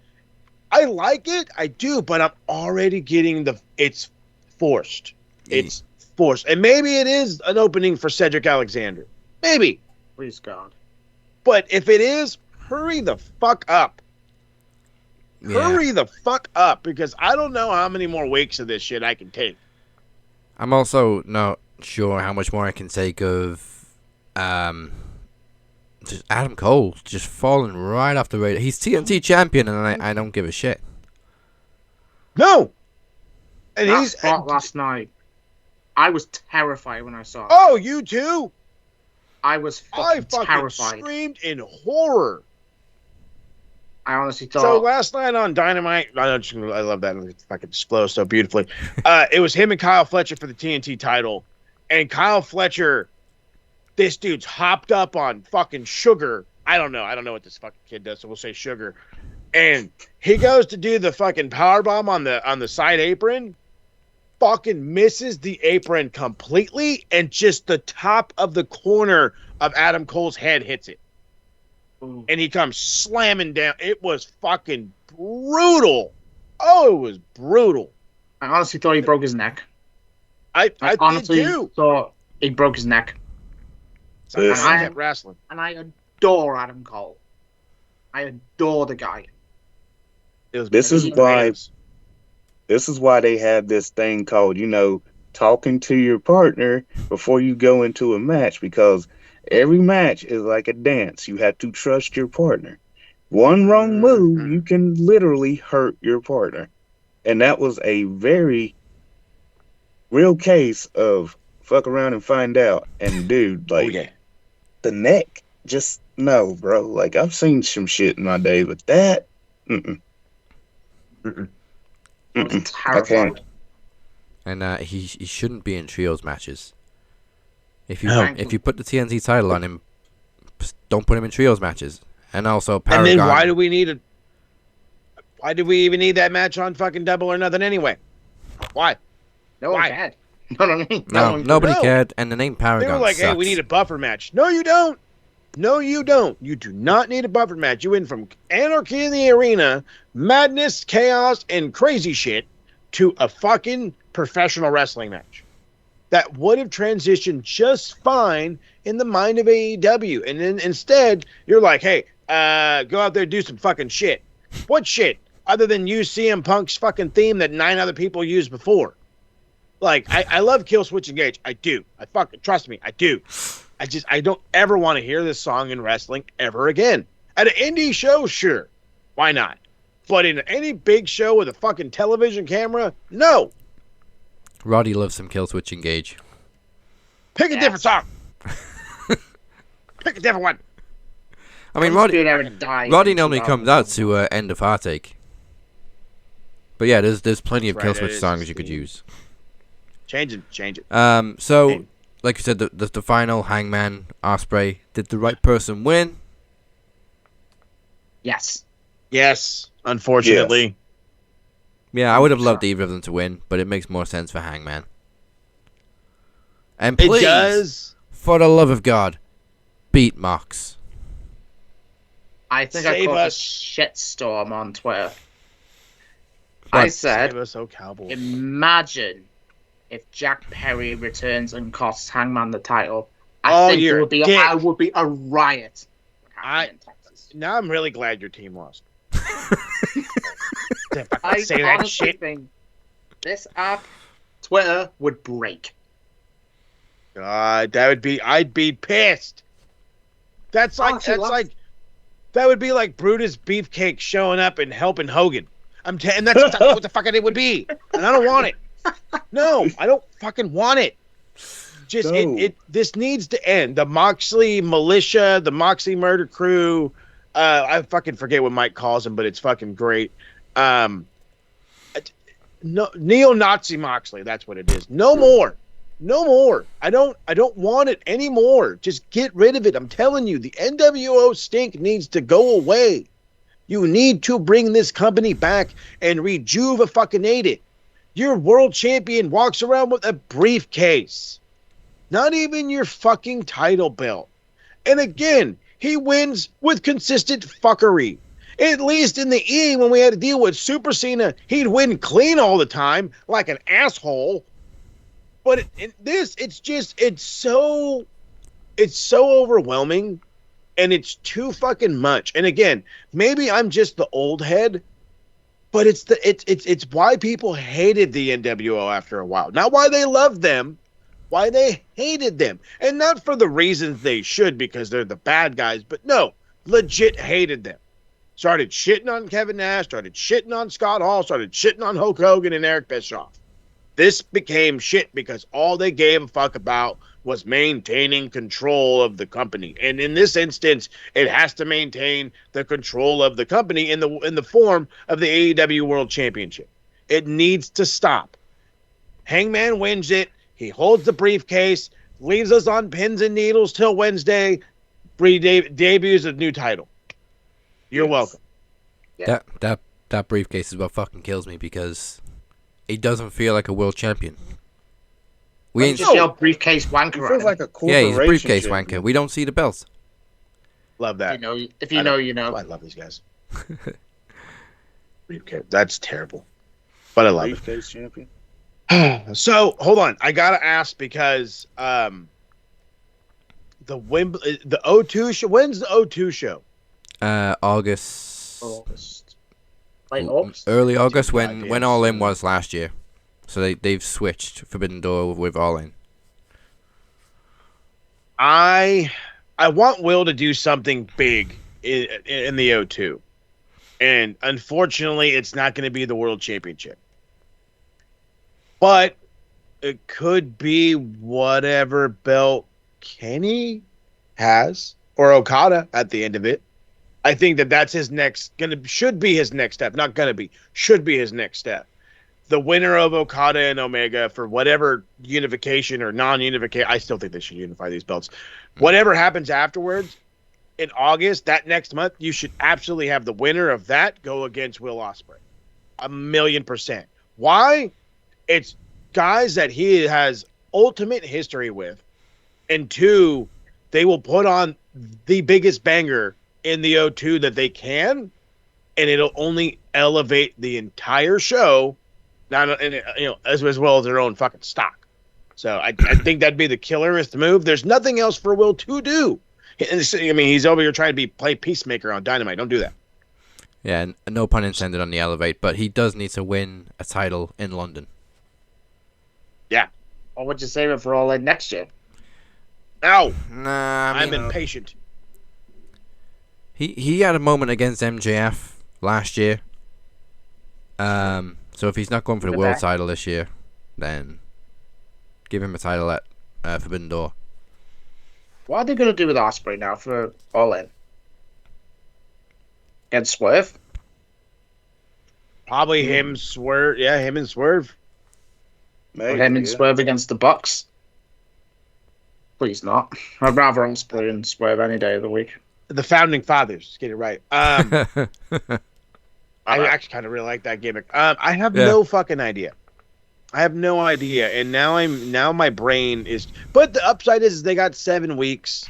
S4: I like it, I do, but I'm already getting it's forced. It's forced. And maybe it is an opening for Cedric Alexander. Maybe.
S15: Please God.
S4: But if it is, hurry the fuck up. Yeah. Hurry the fuck up, because I don't know how many more weeks of this shit I can take.
S7: I'm also not sure how much more I can take of just Adam Cole just falling right off the radar. He's TNT champion, and I don't give a shit.
S4: No!
S15: And he's last night. I was terrified when I saw it.
S4: Oh, you too?
S15: I fucking terrified.
S4: Screamed in horror.
S15: I honestly thought.
S4: So last night on Dynamite, I love that. It fucking flows so beautifully. It was him and Kyle Fletcher for the TNT title, and Kyle Fletcher, this dude's hopped up on fucking sugar. I don't know what this fucking kid does, so we'll say sugar. And he goes to do the fucking powerbomb on the side apron. Fucking misses the apron completely, and just the top of the corner of Adam Cole's head hits it. Ooh. And he comes slamming down. It was fucking brutal. Oh, it was brutal.
S15: I honestly thought he broke his neck.
S4: I honestly
S15: thought he broke his neck.
S4: And I kept wrestling.
S15: And I adore Adam Cole. I adore the guy.
S5: This is why they have this thing called, talking to your partner before you go into a match, because Every match is like a dance. You have to trust your partner. One wrong move, you can literally hurt your partner. And that was a very real case of fuck around and find out. And dude, like, the neck, just no, bro. Like, I've seen some shit in my day, but that, I can't.
S7: And he shouldn't be in trios matches. If you put the TNT title on him, don't put him in trios matches. And also Paragon.
S4: And then why do we even need that match on fucking Double or Nothing anyway? Why?
S15: No one cared.
S7: Nobody cared. And the name Paragon
S4: They were like,
S7: sucks.
S4: hey, we need a buffer match. No, you don't. No, you don't. You do not need a buffer match. You went from anarchy in the arena, madness, chaos, and crazy shit to a fucking professional wrestling match. That would have transitioned just fine in the mind of AEW. And then instead, you're like, hey, go out there and do some fucking shit. What shit? Other than use CM Punk's fucking theme that 9 other people used before. Like, I love Kill Switch Engage. I do. Trust me, I do. I don't ever want to hear this song in wrestling ever again. At an indie show, sure. Why not? But in any big show with a fucking television camera, no.
S7: Roddy loves some Kill Switch Engage.
S4: Pick a different song. Pick a different one.
S7: I mean, Roddy normally comes out to End of Heartache. But yeah, there's plenty of Kill Switch songs you could use.
S4: Change it.
S7: So, like you said, the final Hangman Ospreay. Did the right person win?
S15: Yes.
S4: Yes, unfortunately.
S7: Yeah, I would have loved either of them to win, but it makes more sense for Hangman. And please,
S4: it does.
S7: For the love of God, beat Mox.
S15: I think I caught a shitstorm on Twitter. I said, imagine if Jack Perry returns and costs Hangman the title. I think I would be a riot.
S4: Now I'm really glad your team lost.
S15: I
S4: say that shit.
S15: Think this app, Twitter, would break.
S4: God, I'd be pissed. That would be like Brutus Beefcake showing up and helping Hogan. And that's exactly what the fuck it would be. And I don't want it. No, I don't fucking want it. Just this needs to end. The Moxley militia, the Moxley murder crew. I fucking forget what Mike calls them, but it's fucking great. Neo-Nazi Moxley, that's what it is. No more. I don't want it anymore. Just get rid of it. I'm telling you, the NWO stink needs to go away. You need to bring this company back and rejuvenate it. Your world champion walks around with a briefcase. Not even your fucking title belt. And again, he wins with consistent fuckery. At least in the E, when we had to deal with Super Cena, he'd win clean all the time, like an asshole. But it's so overwhelming, and it's too fucking much. And again, maybe I'm just the old head, but it's why people hated the NWO after a while. Not why they loved them, why they hated them. And not for the reasons they should, because they're the bad guys, but no, legit hated them. Started shitting on Kevin Nash, started shitting on Scott Hall, started shitting on Hulk Hogan and Eric Bischoff. This became shit because all they gave a fuck about was maintaining control of the company. And in this instance, it has to maintain the control of the company in the form of the AEW World Championship. It needs to stop. Hangman wins it. He holds the briefcase, leaves us on pins and needles till Wednesday. Debuts a new title. You're welcome.
S7: Yeah. That briefcase is what fucking kills me, because he doesn't feel like a world champion. We ain't
S15: briefcase wanker.
S5: Feels like a
S7: yeah, he's a briefcase
S5: champion.
S7: wanker. We don't see the belts.
S4: Love that.
S15: If you know, you know.
S4: I love these guys. Briefcase. That's terrible. But I love
S5: briefcase champion.
S4: So hold on, I gotta ask, because the O2 show. When's the O2 show?
S7: August.
S15: Late August.
S7: Early August, when All In was last year. So they've switched Forbidden Door with All In.
S4: I I want Will to do something big in the O2. And unfortunately, it's not going to be the World Championship. But it could be whatever belt Kenny has or Okada at the end of it. I think that's his should be his next step. Not going to be, should be his next step. The winner of Okada and Omega for whatever unification or non-unification, I still think they should unify these belts. Whatever happens afterwards, in August, that next month, you should absolutely have the winner of that go against Will Ospreay. 1,000,000%. Why? It's guys that he has ultimate history with. And 2, they will put on the biggest banger in the O2 that they can, and it'll only elevate the entire show, as well as their own fucking stock. So I think that'd be the killerest move. There's nothing else for Will to do. I mean, he's over here trying to play peacemaker on Dynamite. Don't do that.
S7: Yeah, no pun intended on the elevate, but he does need to win a title in London.
S15: Yeah. Or would you save it for All In next year?
S4: No.
S7: Nah,
S4: I'm impatient.
S7: He had a moment against MJF last year. So if he's not going for the world title this year, then give him a title at Forbidden Door.
S15: What are they going to do with Ospreay now for All In? Get Swerve?
S4: Probably him, Swerve. Yeah, him and Swerve.
S15: Maybe, him and Swerve against the Bucks? Please not. I'd rather Ospreay and Swerve any day of the week.
S4: The Founding Fathers. Just get it right. I actually kind of really like that gimmick. I have no fucking idea. I have no idea, and now my brain is. But the upside is they got 7 weeks,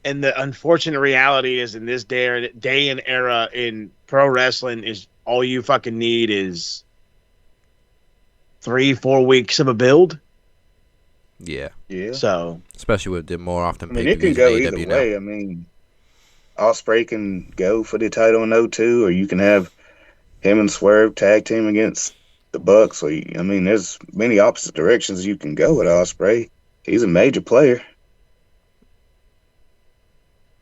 S4: and the unfortunate reality is in this day and era in pro wrestling is all you fucking need is 3-4 weeks of a build.
S7: Yeah.
S5: So
S7: especially with the more often.
S5: I mean, it can go either way. I mean, Ospreay can go for the title in O2, or you can have him and Swerve tag team against the Bucks. So, I mean, there's many opposite directions you can go with Ospreay. He's a major player.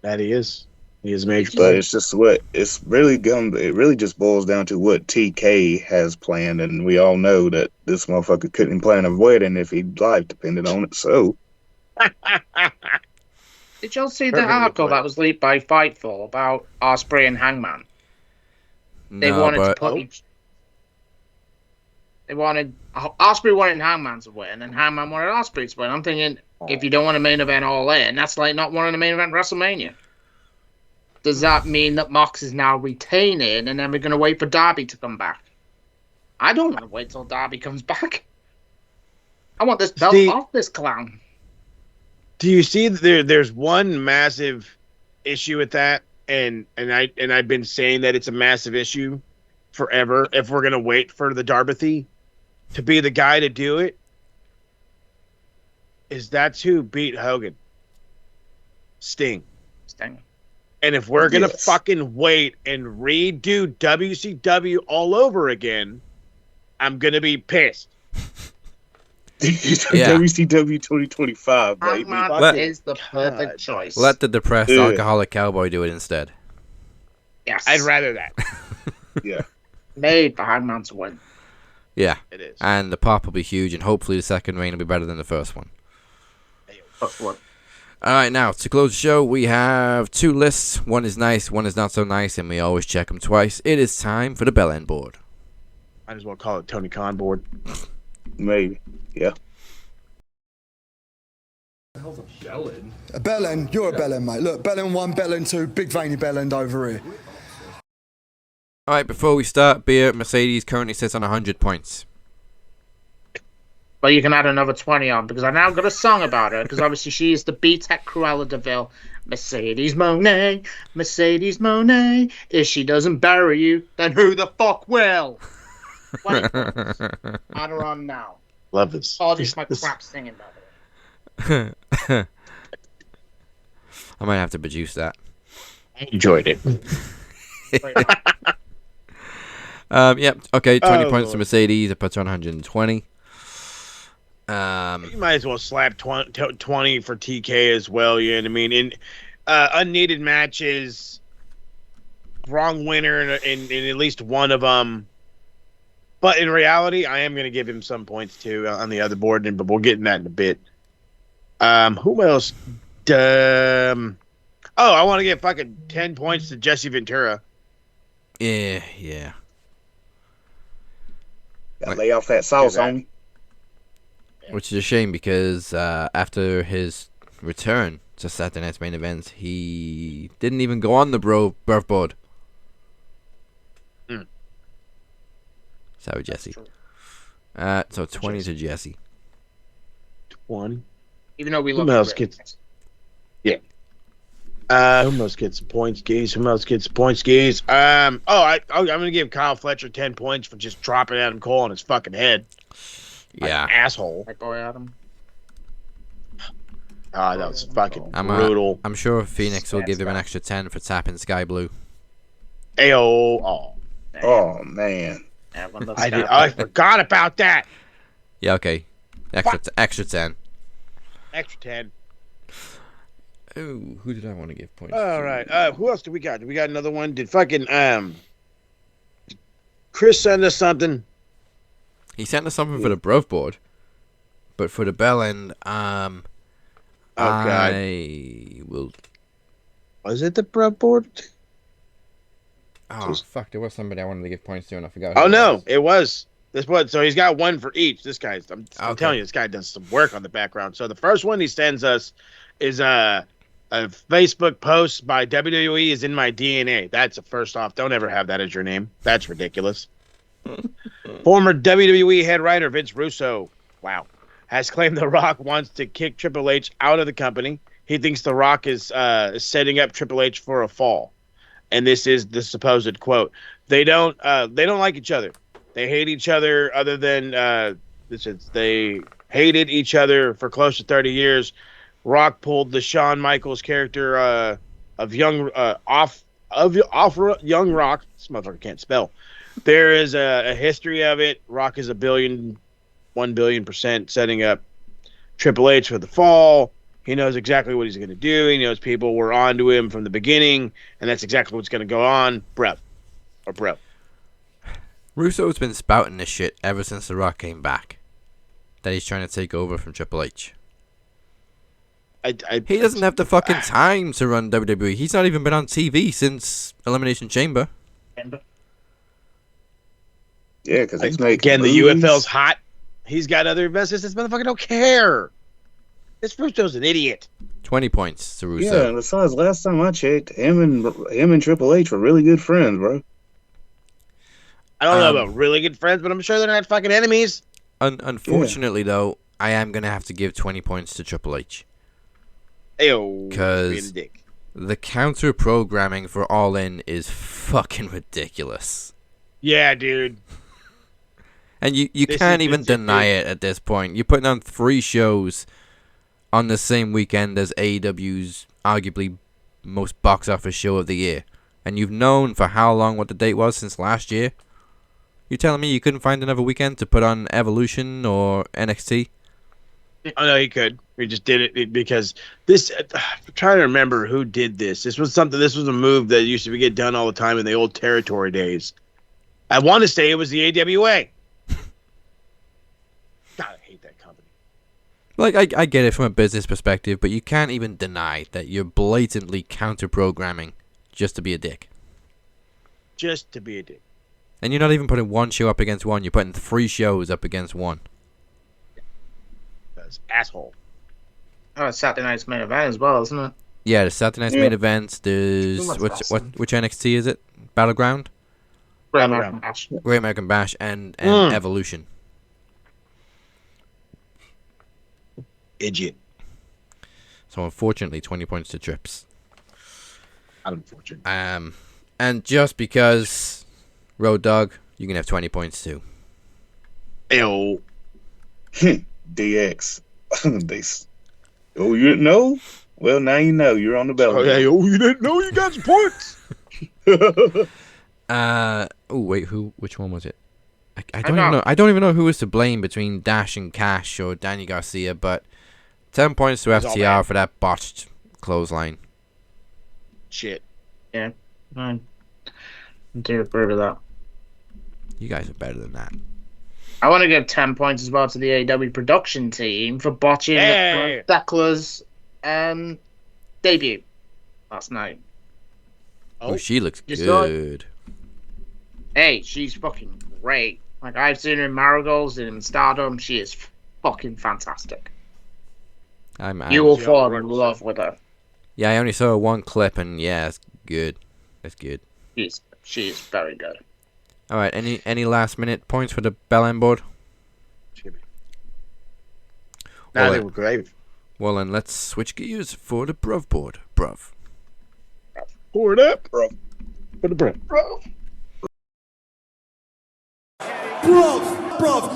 S4: That he is. He is a major
S5: player.
S4: player.
S5: But it's just it really just boils down to what TK has planned, and we all know that this motherfucker couldn't plan a wedding if his life depended on it. So
S15: did y'all see the article that was leaked by Fightful about Ospreay and Hangman? They wanted Ospreay wanted Hangman to win, and Hangman wanted Ospreay to win. I'm thinking, if you don't want a main event All In, that's like not wanting a main event WrestleMania. Does that mean that Mox is now retaining, and then we're going to wait for Darby to come back? I don't want to wait till Darby comes back. I want this belt off this clown.
S4: Do you see there's one massive issue with that, and I've been saying that it's a massive issue forever. If we're gonna wait for the Darby to be the guy to do it, that's who beat Hogan. Sting. And if we're gonna fucking wait and redo WCW all over again, I'm gonna be pissed.
S5: WCW 2025, baby.
S15: Hangman is the perfect choice.
S7: Let the depressed alcoholic cowboy do it instead.
S15: Yes.
S4: I'd rather that.
S5: Yeah.
S15: Made for Hangman to win.
S7: Yeah.
S4: It is.
S7: And the pop will be huge, and hopefully the second reign will be better than the first one. Alright, now, to close the show, we have 2 lists. One is nice, one is not so nice, and we always check them twice. It is time for the Bell End board.
S4: Might as well call it Tony Khan board.
S5: Maybe. Yeah.
S16: A bellend, you're a bellend, mate. Look, bellend 1, bellend 2, big veiny bellend over here.
S7: Alright, before we start, Beer, Mercedes currently sits on 100 points.
S15: Well, you can add another 20 on, because I now got a song about her, because obviously she is the B-Tech Cruella de Vil. Mercedes Mone, Mercedes Mone. If she doesn't bury you, then who the fuck will? 20 points. Add her on now.
S4: Love this.
S15: Apologies for my crap singing, by the way.
S7: I might have to produce that.
S4: I enjoyed it.
S7: Yep. Okay. 20 points to Mercedes. I put her on 120.
S4: You might as well slap 20 for TK as well. You know what I mean? In unneeded matches, wrong winner in at least one of them. But in reality, I am going to give him some points too on the other board, but we'll get in that in a bit. Who else? I want to give fucking 10 points to Jesse Ventura.
S7: Yeah.
S5: Gotta lay off that sauce on me.
S7: Which is a shame because after his return to Saturday Night's Main Event, he didn't even go on the birth board. Sorry, Jesse. So 20 to Jesse.
S4: 20.
S15: Even though we
S4: Who
S15: look
S4: else gets? Yeah. Who else gets points, Geese? I'm gonna give Kyle Fletcher 10 points for just dropping Adam Cole on his fucking head.
S7: Yeah.
S4: Like asshole.
S15: That boy Adam.
S4: That was fucking brutal.
S7: I'm sure Phoenix will give him an extra 10 for tapping Sky Blue.
S4: Oh
S5: man.
S4: I forgot about that.
S7: Yeah, okay. Extra 10.
S4: Extra 10.
S7: Oh, who did I want to give points
S4: All right. Who else do we got? Do we got another one? Did fucking Chris send us something?
S7: He sent us something for the Brove board, but for the bell end,
S4: God.
S7: I will.
S4: Was it the Brove board?
S7: Oh fuck! There was somebody I wanted to give points to, and I forgot.
S4: Oh no, it was this one. So he's got one for each. This guy's. I'm telling you, this guy does some work on the background. So the first one he sends us is a Facebook post by WWE is in my DNA. That's a first off. Don't ever have that as your name. That's ridiculous. Former WWE head writer Vince Russo, has claimed The Rock wants to kick Triple H out of the company. He thinks The Rock is setting up Triple H for a fall. And this is the supposed quote. They don't like each other. They hate each other. Other than they hated each other for close to 30 years. Rock pulled the Shawn Michaels character of young Rock. This motherfucker can't spell. There is a history of it. Rock is 1 billion% setting up Triple H for the fall. He knows exactly what he's going to do. He knows people were on to him from the beginning, and that's exactly what's going to go on. Bro.
S7: Russo's been spouting this shit ever since The Rock came back. That he's trying to take over from Triple H. He doesn't have the fucking time to run WWE. He's not even been on TV since Elimination Chamber.
S5: Yeah, because he's making
S4: again, the
S5: movies.
S4: UFL's hot. He's got other investors. This motherfucker don't care. This Russo's an idiot.
S7: 20 points to Russo.
S5: Yeah, and besides, last time I checked, him and Triple H were really good friends, bro.
S4: I don't know about really good friends, but I'm sure they're not fucking enemies.
S7: Unfortunately, though, I am going to have to give 20 points to Triple H. Because the counter programming for All In is fucking ridiculous.
S4: Yeah, dude.
S7: And you can't even deny it at this point. You're putting on 3 shows on the same weekend as AEW's arguably most box office show of the year. And you've known for how long what the date was since last year? You're telling me you couldn't find another weekend to put on Evolution or NXT?
S4: Oh, no, he could. He just did it because this. I'm trying to remember who did this. This was a move that used to get done all the time in the old territory days. I want to say it was the AWA. God, I hate that company.
S7: Like, I get it from a business perspective, but you can't even deny that you're blatantly counter-programming just to be a dick.
S4: Just to be a dick.
S7: And you're not even putting one show up against one. You're putting 3 shows up against one.
S4: That's asshole.
S15: Oh, it's Saturday Night's Main Event as well, isn't it?
S7: Yeah, the Saturday Night's Main Event. There's which NXT is it? Battleground?
S15: Great American Bash.
S7: Great American Bash and Evolution.
S4: Idiot.
S7: So unfortunately, 20 points to Trips.
S4: Unfortunate.
S7: And just because Road Dogg, you can have 20 points too.
S4: Ew.
S5: DX. Oh, you didn't know? Well, now you know. You're on the bell.
S4: Oh, you didn't know? You got some points.
S7: Oh wait, which one was it? I don't even know. I don't even know who was to blame between Dash and Cash or Danny Garcia, but 10 points to FTR for that botched clothesline.
S4: Shit.
S15: Yeah, I do agree with that.
S7: You guys are better than that.
S15: I want to give 10 points as well to the AEW production team for botching Decla's debut last night.
S7: Oh, she looks
S15: You saw it?
S7: good.
S15: Hey, she's fucking great. Like, I've seen her in Marigolds and in Stardom. She is fucking fantastic. You will fall in love with her.
S7: Yeah, I only saw one clip, and yeah, it's good. It's good.
S15: She is very good.
S7: All right, any last minute points for the Bell End board?
S4: Nah, they were great.
S7: Well, then let's switch gears for the Bruv board. Bruv.
S4: Pour it up, bro. For the bread.
S16: Bruv, brother.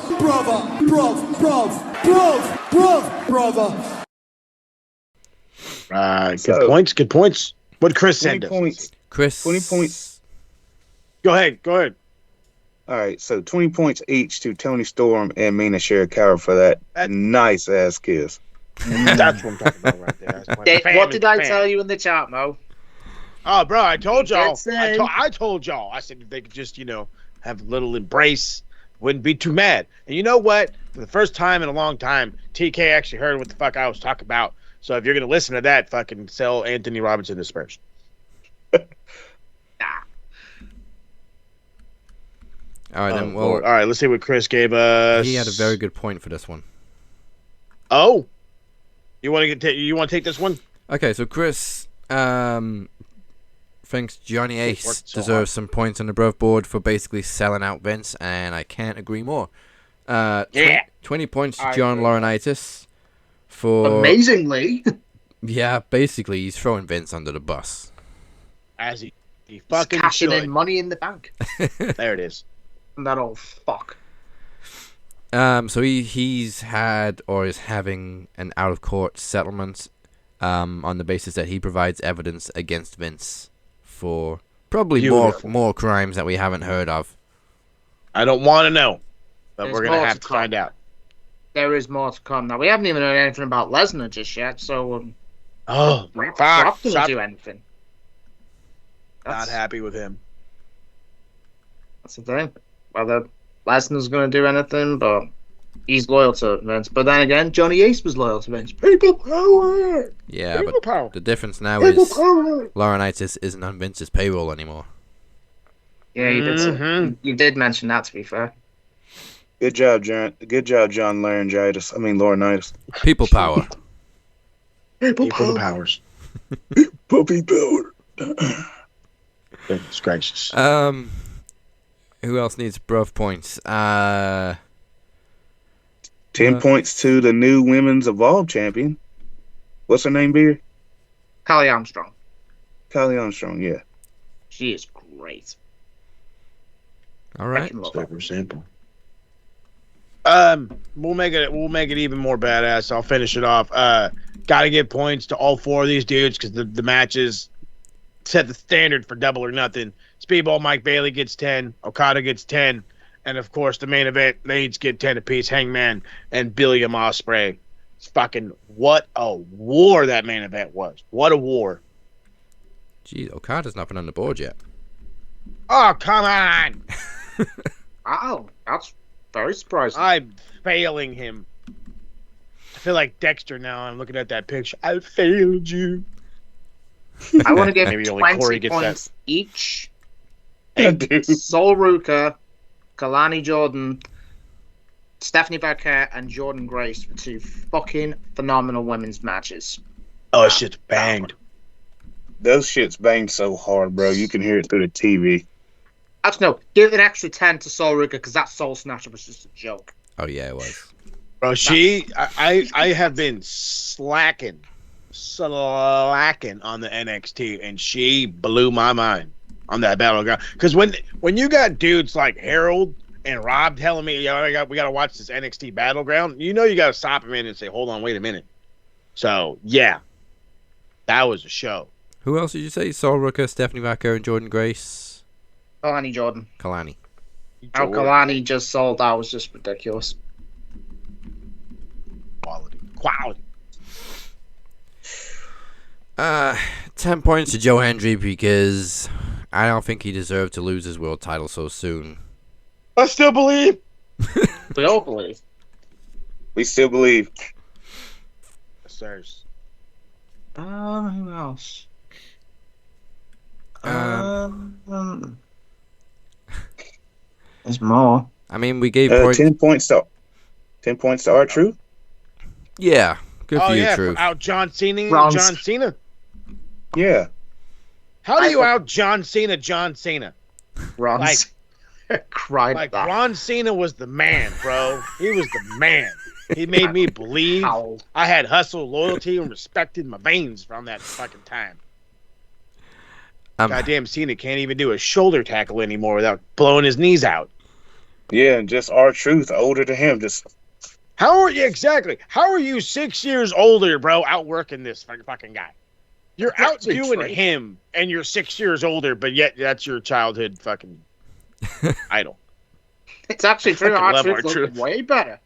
S4: Good points. What did Chris send us?
S5: 20 points.
S7: Chris.
S5: 20 points.
S4: Go ahead.
S5: All right, so 20 points each to Tony Storm and Mina Shirakawa for that nice ass kiss.
S4: That's what I'm talking about right there.
S15: What did I tell you in the chat, Mo?
S4: Oh, bro, I told y'all.
S15: Say.
S4: I told y'all. I said if they could just, have a little embrace, wouldn't be too mad. And you know what? For the first time in a long time, TK actually heard what the fuck I was talking about. So if you're gonna listen to that, fucking sell Anthony Robinson this first.
S7: All right, then. Well,
S4: all right. Let's see what Chris gave us.
S7: He had a very good point for this one.
S4: Oh, you want to take this one?
S7: Okay, so Chris thinks Johnny Ace deserves some points on the Bruv board for basically selling out Vince, and I can't agree more. 20 points to John Laurinaitis for
S15: amazingly.
S7: Yeah, basically he's throwing Vince under the bus.
S4: As he fucking
S15: cashing
S4: should.
S15: in money in the bank.
S4: There it is.
S15: That old fuck.
S7: So he's had or is having an out of court settlement on the basis that he provides evidence against Vince for probably more crimes that we haven't heard of.
S4: I don't want to know, but we're gonna have to find out.
S15: There is more to come. Now we haven't even heard anything about Lesnar just yet, so
S4: fuck,
S15: not gonna do anything.
S4: Not happy with him.
S15: That's the thing. Whether Lesnar's going to do anything, but he's loyal to Vince. But then again, Johnny Ace was loyal to Vince. People power!
S7: Yeah,
S15: People
S7: but
S15: power.
S7: the difference now
S15: People
S7: is
S15: power!
S7: Laurinaitis isn't on Vince's payroll anymore.
S15: Yeah, you did. You did mention that, to be fair.
S5: Good job, John. Good job, John Laurinaitis.
S7: People power.
S15: People
S4: powers.
S5: Puppy power.
S4: Goodness gracious.
S7: Who else needs Bruv points?
S5: 10 points to the new Women's Evolve champion. What's her name, Beer?
S15: Callie Armstrong.
S5: Callie Armstrong, yeah.
S15: She is great.
S7: All right.
S4: Super simple. We'll make it even more badass. I'll finish it off. Gotta give points to all four of these dudes because the matches set the standard for Double or Nothing. Speedball Mike Bailey gets 10, Okada gets 10, and of course the main event, they each get 10 apiece, Hangman and Billiam Ospreay. It's fucking what a war that main event was. What a war.
S7: Jeez, Okada's not been on the board yet.
S4: Oh, come on.
S15: Wow, that's very surprising.
S4: I'm failing him. I feel like Dexter now. I'm looking at that picture. I failed you.
S15: I want to give
S4: Maybe only Corey
S15: 20
S4: gets
S15: points
S4: that.
S15: each. Sol Ruka, Kalani Jordan, Stephanie Becker, and Jordan Grace for two fucking phenomenal women's matches.
S4: Oh, shit's banged.
S5: Those shits banged so hard, bro. You can hear it through the TV.
S15: Actually, no. Give an extra 10 to Sol Ruka because that Soul Snatcher was just a joke.
S7: Oh, yeah, it was.
S4: Bro, I have been slacking on the NXT, and she blew my mind on that battleground. Because when you got dudes like Harold and Rob telling me, we got to watch this NXT battleground, you got to stop a minute and say, hold on, wait a minute. So yeah, that was a show.
S7: Who else did you say? Sol Ruka, Stephanie Vaca, and Jordan Grace.
S15: Kalani Jordan.
S7: Kalani.
S15: How Kalani just sold out was just ridiculous.
S4: Quality.
S7: 10 points to Joe Hendry because I don't think he deserved to lose his world title so soon.
S4: I still believe.
S15: We all believe.
S5: We still believe.
S4: Yes, sirs.
S15: Who else? There's more.
S7: I mean, we gave
S5: 10 points to R-Truth.
S7: Yeah, good for you,
S4: yeah,
S7: Truth.
S4: Out John Cena.
S15: Wrong.
S4: John Cena.
S5: Yeah.
S4: How do you out John Cena? John Cena.
S15: Ron cried
S4: like
S15: that.
S4: Ron Cena was the man, bro. He was the man. He made me believe I had hustle, loyalty, and respect in my veins from that fucking time. Goddamn Cena can't even do a shoulder tackle anymore without blowing his knees out.
S5: Yeah, and just R-Truth, older than him, just...
S4: How are you, exactly? How are you 6 years older, bro, outworking this fucking guy? You're outdoing him, and you're 6 years older, but yet that's your childhood fucking idol.
S15: It's actually true.
S4: I love
S15: R-Truth
S4: R-Truth.
S15: looked way better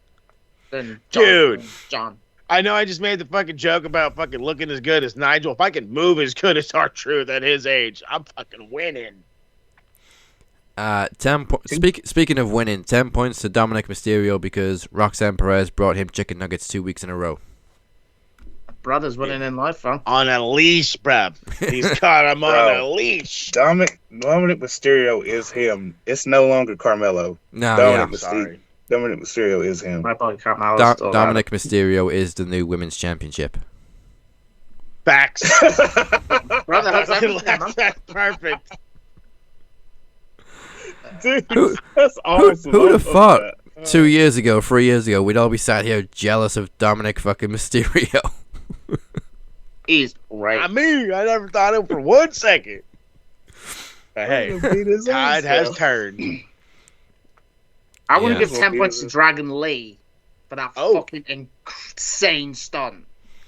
S15: than John.
S4: I know I just made the fucking joke about fucking looking as good as Nigel. If I can move as good as R-Truth at his age, I'm fucking winning.
S7: 10 Speaking of winning, 10 points to Dominic Mysterio because Roxanne Perez brought him chicken nuggets 2 weeks in a row.
S15: Brothers winning in life, fam.
S4: On a leash, bruv. He's caught him on a leash.
S5: Dominic Mysterio is him. It's no longer Carmelo.
S7: No,
S5: Dominic Mysterio is him.
S15: My boy Carmelo's still
S7: Dominic Mysterio is the new women's championship.
S4: Facts.
S15: Brother,
S4: that's perfect.
S5: Dude, that's awesome.
S7: Who'd have thought 2 years ago, 3 years ago, we'd all be sat here jealous of Dominic fucking Mysterio?
S15: He's right.
S4: I mean, I never thought of it for 1 second. But hey, tide has turned.
S15: I want to give 10 points to Dragon Lee for that fucking insane stunt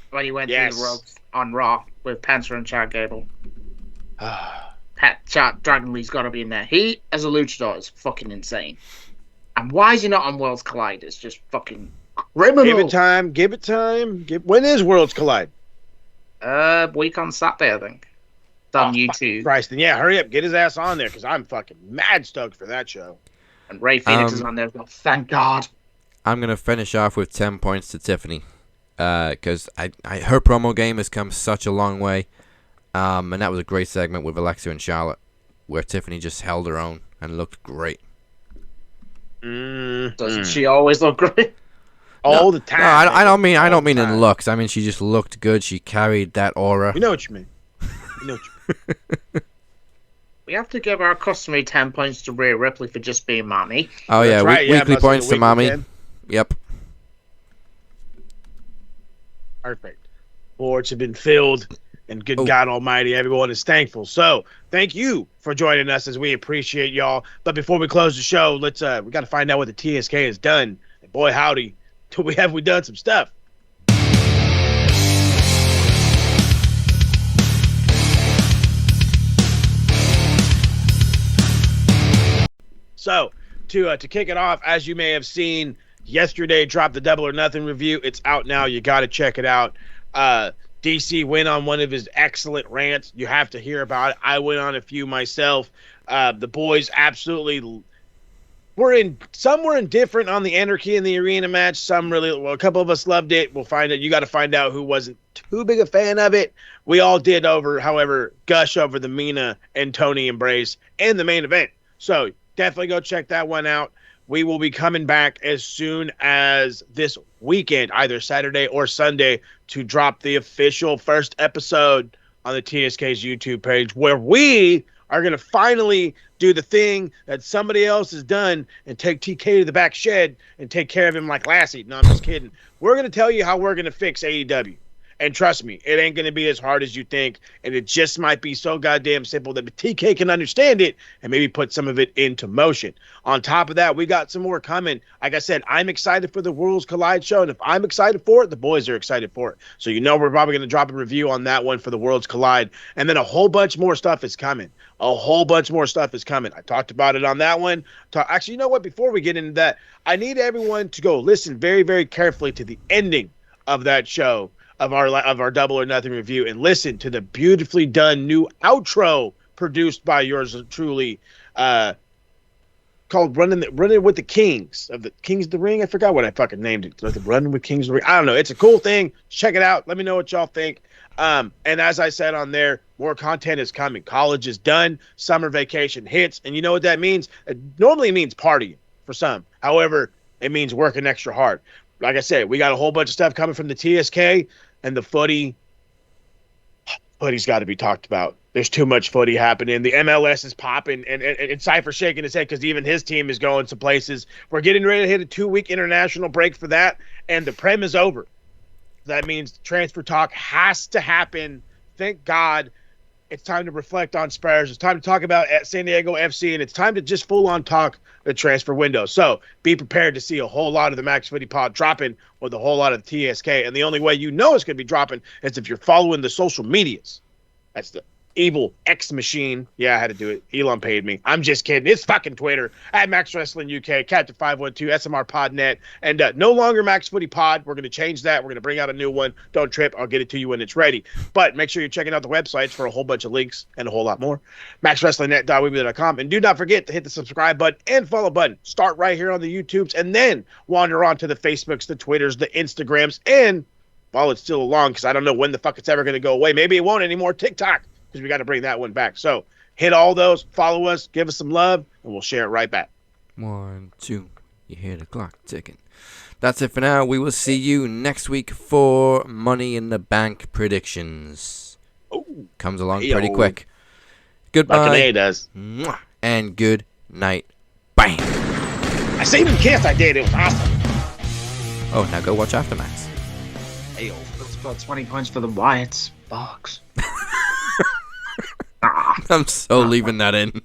S15: when he went through the ropes on Raw with Penta and Chad Gable. Dragon Lee's got to be in there. He, as a luchador, is fucking insane. And why is he not on Worlds Collide? It's just fucking criminal.
S4: Give it time. When is Worlds Collide?
S15: Week on Saturday, I think. It's on YouTube.
S4: Christ, then hurry up. Get his ass on there because I'm fucking mad stoked for that show.
S15: And Ray Phoenix is on there as well. Thank God.
S7: I'm going to finish off with 10 points to Tiffany because her promo game has come such a long way. And that was a great segment with Alexa and Charlotte where Tiffany just held her own and looked great.
S15: Doesn't she always look great?
S4: All the time.
S7: No, I don't mean in looks. I mean she just looked good. She carried that aura.
S4: You know what you mean.
S15: We have to give our customary 10 points to Rhea Ripley for just being mommy.
S7: Oh yeah, weekly points to mommy. Yep.
S4: Perfect. Boards have been filled, and good God Almighty, everyone is thankful. So thank you for joining us, as we appreciate y'all. But before we close the show, we got to find out what the TSK has done. And boy, howdy, we done some stuff. So, to kick it off, as you may have seen, yesterday dropped the Double or Nothing review. It's out now. You got to check it out. DC went on one of his excellent rants. You have to hear about it. I went on a few myself. The boys absolutely some were indifferent on the Anarchy in the arena match. A couple of us loved it. We'll find it. You got to find out who wasn't too big a fan of it. We all did gush over the Mina and Tony embrace and the main event. So definitely go check that one out. We will be coming back as soon as this weekend, either Saturday or Sunday, to drop the official first episode on the TSK's YouTube page, where we are going to finally do the thing that somebody else has done and take TK to the back shed and take care of him like Lassie. No, I'm just kidding. We're going to tell you how we're going to fix AEW. And trust me, it ain't going to be as hard as you think. And it just might be so goddamn simple that TK can understand it and maybe put some of it into motion. On top of that, we got some more coming. Like I said, I'm excited for the Worlds Collide show. And if I'm excited for it, the boys are excited for it. So we're probably going to drop a review on that one for the Worlds Collide. And then a whole bunch more stuff is coming. A whole bunch more stuff is coming. I talked about it on that one. Actually, you know what? Before we get into that, I need everyone to go listen very, very carefully to the ending of that show, of our Double or Nothing review, and listen to the beautifully done new outro produced by yours truly, called Running with the Kings of the Kings of the Ring. I forgot what I fucking named it. Running with Kings of the Ring. I don't know. It's a cool thing. Check it out. Let me know what y'all think. And as I said on there, more content is coming. College is done. Summer vacation hits. And you know what that means? It normally means partying for some. However, it means working extra hard. Like I said, we got a whole bunch of stuff coming from the TSK and the footy. Footy's got to be talked about. There's too much footy happening. The MLS is popping, and Cypher shaking his head because even his team is going some places. We're getting ready to hit a 2-week international break for that, and the Prem is over. That means transfer talk has to happen. Thank God. It's time to reflect on Spurs. It's time to talk about San Diego FC, and it's time to just full-on talk the transfer window. So be prepared to see a whole lot of the Max Footy Pod dropping with a whole lot of the TSK. And the only way you know it's going to be dropping is if you're following the social medias. That's the evil X machine. Yeah, I had to do it. Elon paid me. I'm just kidding. It's fucking Twitter at Max Wrestling UK, Captain 512, SMR Podnet, and no longer Max Footy Pod. We're going to change that. We're going to bring out a new one. Don't trip. I'll get it to you when it's ready. But make sure you're checking out the websites for a whole bunch of links and a whole lot more. MaxWrestlingNet.weebly.com. And do not forget to hit the subscribe button and follow button. Start right here on the YouTubes and then wander on to the Facebooks, the Twitters, the Instagrams, and while it's still along, because I don't know when the fuck it's ever going to go away. Maybe it won't anymore. TikTok, because we got to bring that one back. So hit all those, follow us, give us some love, and we'll share it right back.
S7: 1, 2, you hear the clock ticking. That's it for now. We will see you next week for Money in the Bank predictions.
S4: Ooh.
S7: Comes along pretty quick. Goodbye.
S4: Like an A does.
S7: And good night. Bang.
S4: I saved him kiss. I did. It was awesome.
S7: Oh, now go watch Aftermax.
S15: Hey, let's put 20 points for the Wyatt's box.
S7: I'm so leaving that in.